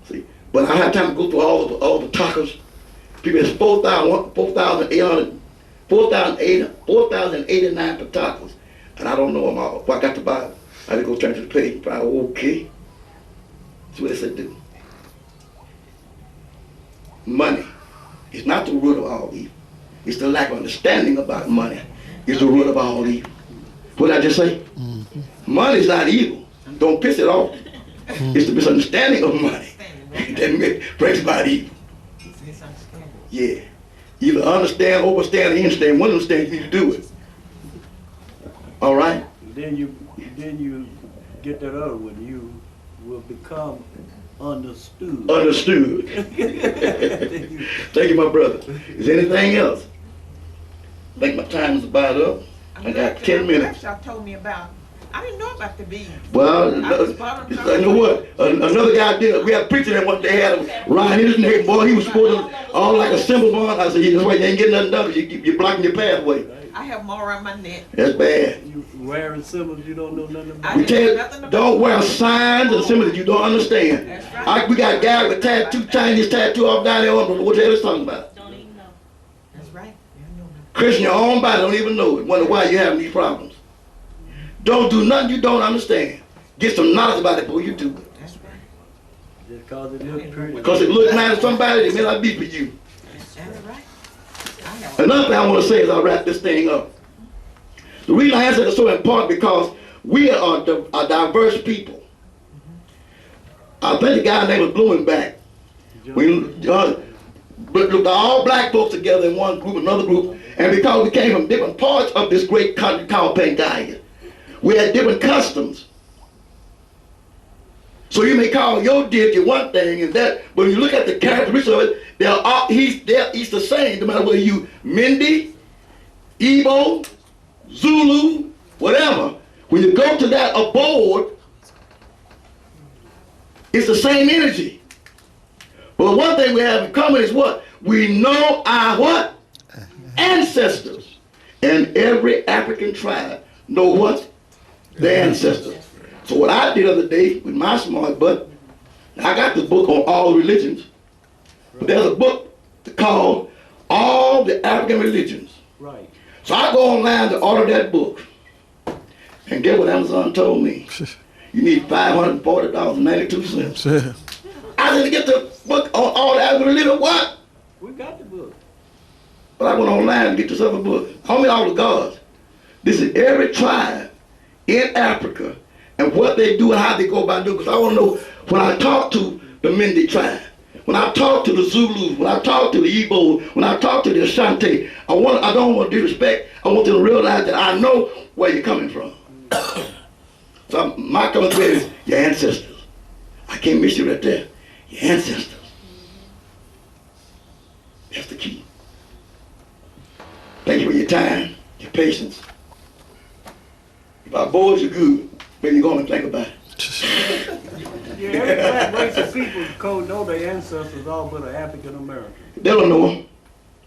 See, but I have time to go through all the talkers. People, it's 4,089 patakos, and I don't know them all. Well, I got the Bible. I had to go turn to the page and find, okay. That's what it said do. Money is not the root of all evil. It's the lack of understanding about money is the root of all evil. What did I just say? Money is not evil. Don't piss it off. It's the misunderstanding of money That brings about evil. Misunderstanding. Yeah. Either understand, overstand, or understand. One of those things you need to do it. All right? Then you get that other one. You will become understood. Understood. Thank you, my brother. Is there anything else? I think my time is about up. I got 10 minutes. Y'all told me about. I didn't know about the bees. Well, you know what? Another guy did. We had a preacher that one day had Ryan his name, boy. He was supposed to all like a symbol boy. I said, that's why you ain't getting nothing done. You're blocking your pathway. I have them all around my neck. That's bad. You wearing symbols you don't know nothing about. I We didn't know tell nothing you, about don't wear signs and symbols that you don't understand. That's right. We got guys with Chinese tattoo off down there. What the hell is talking about? Don't even know. That's right. You know that. Christian, your own body don't even know it. Wonder why you're having these problems. Don't do nothing you don't understand. Get some knowledge about it before you do it. That's right. Just cause it looks pretty. Because it looks nice to somebody, it may not be for you. That's right. I have Another thing I want to say as I wrap this thing up. The reason I answer is so important because we are a diverse people. I think the guy's name was Blumenbach. We looked all black folks together in one group, another group, and because we came from different parts of this great country called Pangaea, we had different customs. So you may call your deity one thing and that, but when you look at the characteristics of it, he's the same, no matter whether you Mindi, Igbo, Zulu, whatever. When you go to that abode, it's the same energy. But one thing we have in common is what? We know our what? Ancestors. And every African tribe know what? Their ancestors. So what I did the other day with my smart butt, I got this book on all religions. But there's a book called All the African Religions. Right. So I go online to order that book. And get what Amazon told me. You need $540.92. I didn't get the book on all the African religions. What? We got the book. But I went online to get this other book. How many all the gods? This is every tribe in Africa and what they do and how they go about doing. Because I want to know when I talk to the Mende tribe, when I talk to the Zulus, when I talk to the Igbo, when I talk to the Ashanti, I don't want to disrespect. I want them to realize that I know where you're coming from. So my coming thread is your ancestors. I can't miss you right there. Your ancestors. That's the key. Thank you for your time, your patience. If I bored you good, maybe go on and think about it. Yeah, every black race of people code know their ancestors all but an African American. They don't know them.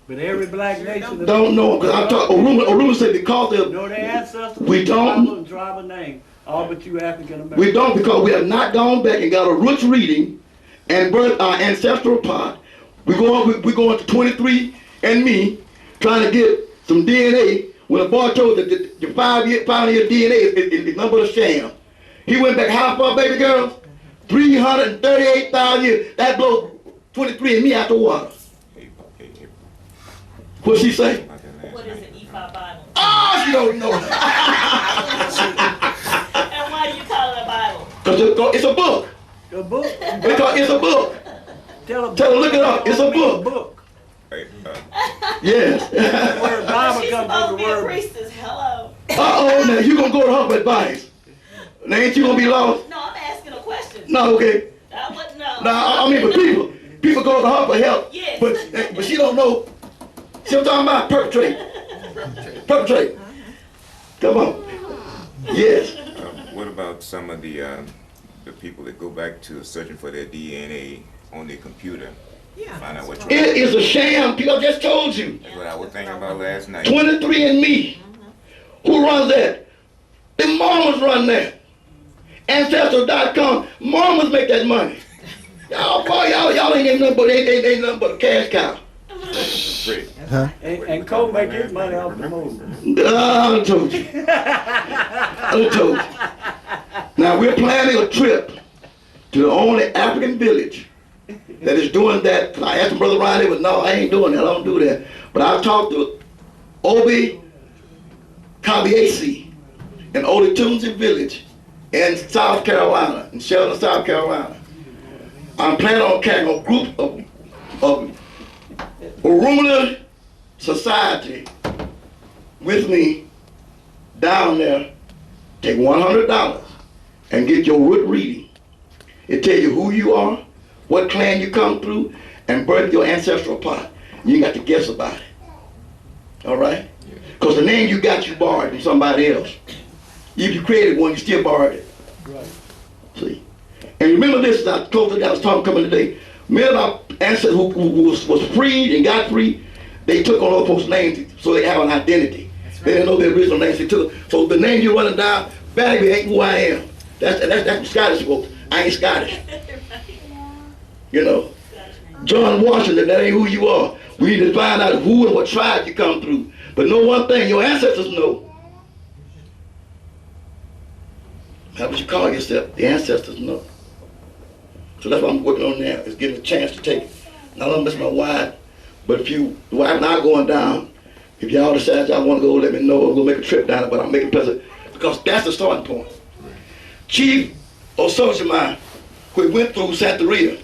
But every black nation Don't know them. Because I talk, Oruma said because they're, know their ancestors. We don't. Drive a name. All but you African American. we don't because we have not gone back and got a roots reading and birthed our ancestral part. We're going to 23andMe trying to get some DNA. When a boy told that the 5-year DNA is number of sham. He went back how far, baby girls? 338,000 years. That blows 23andMe out the water. What'd she say? What is an E5 Bible? Oh, she don't know. And why do you call it a Bible? Because it's a book. A book? Because it's a book. Tell her, look it up. It's a book. Yes. The word Bible She's comes supposed from to the be a word. priestess. Hello. Uh-oh, now you gonna go to her for advice. Now ain't you gonna be lost? No, I'm asking a question. No, okay. I wouldn't know. No, I mean, but people go to her for help. Yes. But she don't know. See what I'm talking about? Perpetrate. Come on. Yes. What about some of the people that go back to searching for their DNA on their computer? Yeah. Find out what It is a sham. People, I just told you. That's what I was thinking about last night. 23andMe. Who runs that? The Mormons run that. Ancestral.com. Mormons make that money. Y'all, boy, y'all ain't getting nothing but ain't nothing but a cash cow. And Cole make his money off the movement. I told you. I told you. Now we're planning a trip to the only African village that is doing that. I asked Brother Ryan, he was, no, I ain't doing that. I don't do that. But I talked to Obi Kabiesi in Oletunzi village in South Carolina, in Shelton, South Carolina. I'm planning on carrying a group of Aruna Society with me down there. Take $100 and get your root reading. It tells you who you are, what clan you come through, and birth your ancestral part. You got to guess about it. All right? Because the name you got, you borrowed from somebody else. If you created one, you still borrowed it. Right. See? And remember this, I told you I was talking coming today. Many of our ancestors who was freed and got free, they took on other folks' names so they have an identity. Right. They didn't know their original names. They took. So the name you're running down, baby, ain't who I am. That's Scottish folks. I ain't Scottish. You know. John Washington, that ain't who you are. We need to find out who and what tribe you come through. But know one thing, your ancestors know. How would you call yourself? The ancestors know. So that's what I'm working on now, is getting a chance to take it. Not only miss my wife, but if you, the wife and I going down, if y'all decide y'all want to go, let me know. We'll make a trip down there, but I'll make it pleasant. Because that's the starting point. Chief or soldier mine, who went through Santeria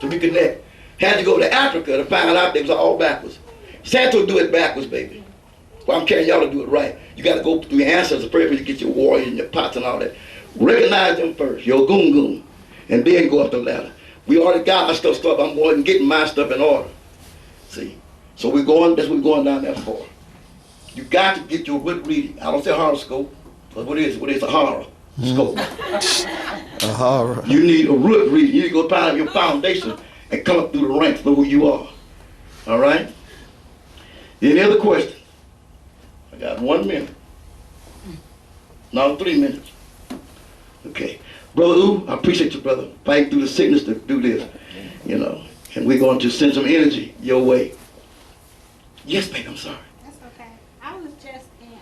to reconnect, had to go to Africa to find out they was all backwards. Santo do it backwards, baby. Well, I'm carrying y'all to do it right. You got to go through your ancestors first before you get your warriors and your pots and all that. Recognize them first, your goon, and then go up the ladder. We already got our stuff. I'm going and getting my stuff in order. See? So we're going, that's what we're going down there for. You got to get your root reading. I don't say horoscope, but what is a horror scope? A horror. You need a root reading. You need to go find your foundation and come up through the ranks, know who you are. All right? Any other questions? I got 1 minute. No, 3 minutes. Okay. Brother Ooh, I appreciate you, brother. Fighting through the sickness to do this. You know. And we're going to send some energy your way. Yes, baby, I'm sorry. That's okay. I was just in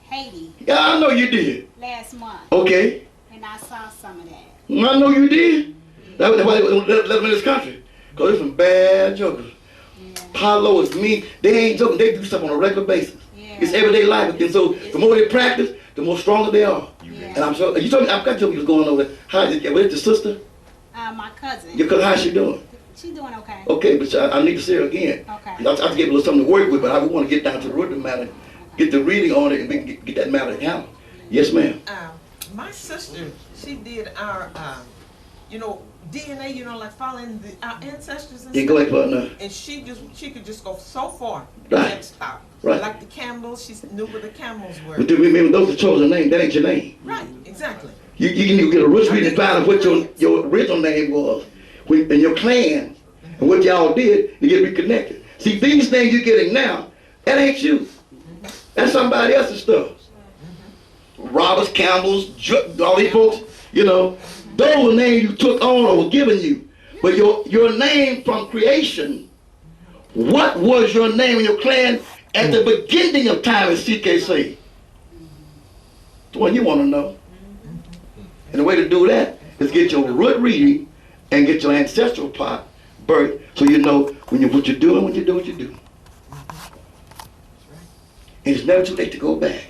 Haiti Yeah, I know you did. last month, Okay. and I saw some of that. I know you did. That's why they let them in this country. Because there's some bad jokers. Yeah. Paulo is mean. They ain't joking. They do stuff on a regular basis. Yeah. It's everyday life. And so the more they practice, the more stronger they are. Yeah. And I'm sure, you told me, I forgot you was going over there. How did you, with your sister? My cousin. Your cousin, how's she doing? She's doing okay. Okay, but I need to see her again. Okay. I have to give her a little something to work with, but I want to get down to the root of the matter, get the reading on it, and we can get that matter handled. Yes, ma'am. My sister, she did our, DNA, like following our ancestors and Yeah, stuff. go ahead, partner. And she could just go so far Right. and stop. Right. Like the Campbells, she knew where the Campbells were. But then remember, those are chosen names. That ain't your name. Right, exactly. You need to get a root reading and find out what your original name was, and your clan, and what y'all did to get reconnected. See, these names you're getting now, that ain't you. That's somebody else's stuff. Roberts, Campbells, all these folks, those were names you took on or were given you. But your name from creation, what was your name in your clan at the beginning of time, as CK say? The one you want to know. And the way to do that is get your root reading and get your ancestral part birth, so you know what you're doing when you do what you do. And it's never too late to go back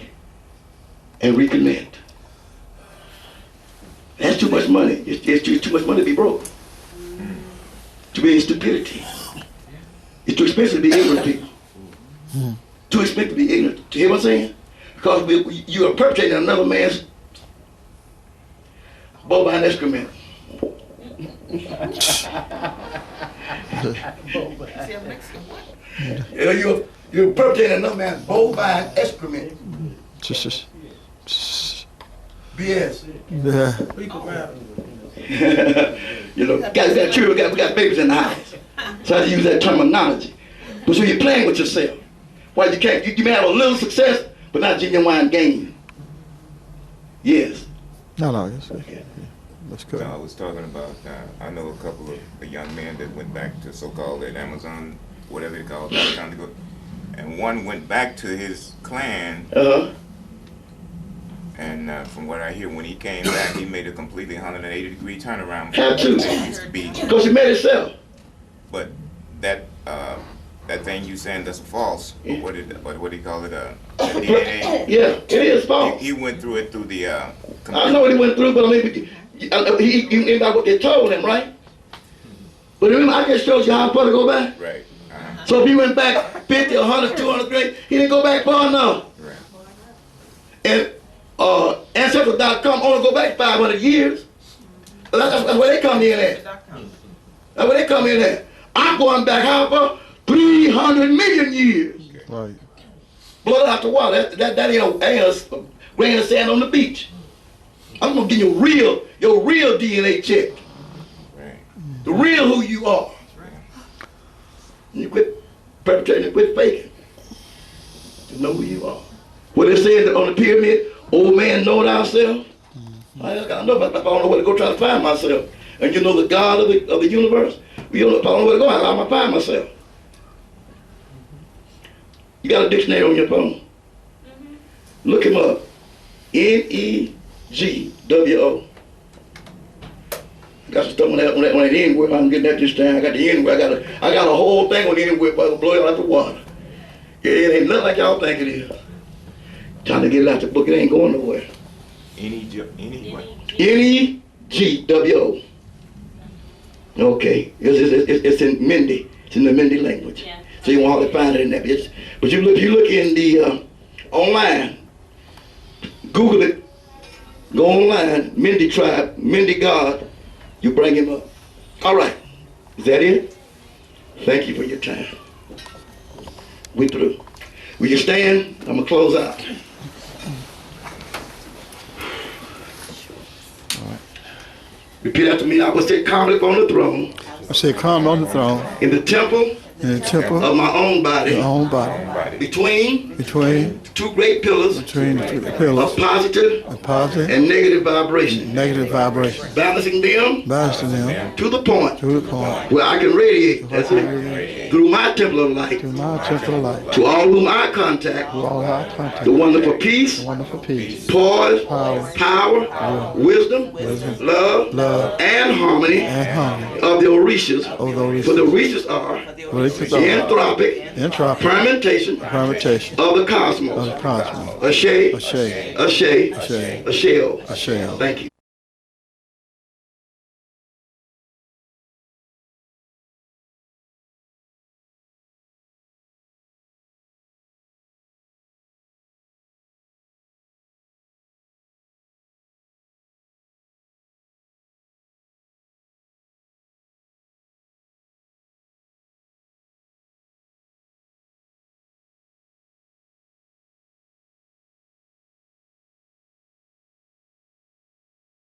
and reconnect. That's too much money. It's too much money to be broke. To be in stupidity. It's too expensive to be ignorant people. Too expensive to be ignorant. Do you hear what I'm saying? Because you are perpetrating another man's bovine excrement. You're perpetrating another man's bovine excrement. BS. Yeah. We got babies in the house. So I have to use that terminology. But so you're playing with yourself. Why you can't? You may have a little success, but not genuine gain. Yes. No, yes, okay. That's good. So I was talking about, I know a couple of young men that went back to so-called at Amazon, whatever they call it, and one went back to his clan. And from what I hear, when he came back, he made a completely 180-degree turnaround from Had to. what they used to be. Because he made himself. But that thing you saying that's false. What do you call it? DNA. Yeah, it is false. He went through it through the. I know what he went through, but I mean, He about what they told him, right? But remember, I just showed you how far to go back. Right. So if he went back 50, 100, 200, 300, he didn't go back far enough. Right. And Ancestral.com only go back 500 years. That's where they come in at. That's where they come in at. I'm going back how far? 300 million years. Right. Blood out the water. That ain't a grain of sand on the beach. I'm gonna give you your real DNA check. Right. The real who you are. You quit perpetrating and quit faking. To know who you are. What they said on the pyramid, old man know thyself. I don't know if I don't know where to go try to find myself. And you know the God of the universe? You know, if I don't know where to go, how am I find myself? You got a dictionary on your phone. Look him up. Negwo. Got some stuff on that N word. I'm getting that this time. I got the N word. I got a whole thing on the N word, but I'll blow it out the water. It ain't nothing like y'all think it is. Trying to get it out the book, it ain't going nowhere. Negwo. Okay, it's in Mindi. It's in the Mindi language. Yeah. So you won't hardly find it in that bitch. But you look in the online, Google it, go online, Mindi tribe, Mindi God, you bring him up. All right, is that it? Thank you for your time. We through. Will you stand? I'm gonna close out. Repeat after me. I will sit calmly on the throne. I say, come on the throne In the temple in the temple of my own body. your own body. Between Between two great pillars the two pillars of positive of positive and negative vibration. negative vibration. Balancing them Balancing them to the point to the point where I can radiate, that's it, through my temple of light to my temple of light. to all whom I contact To all our contact. the wonderful peace, Wonderful peace. poise, Power. wisdom, love, and harmony And harmony. of the Orishas. Of the Orishas. For the Orishas are Orishas the are anthropic entropic fermentation fermentation of the of cosmos. the cosmos. Ashe, Ashe. Ashe, Ashe. Asheo. Ashe. Thank you.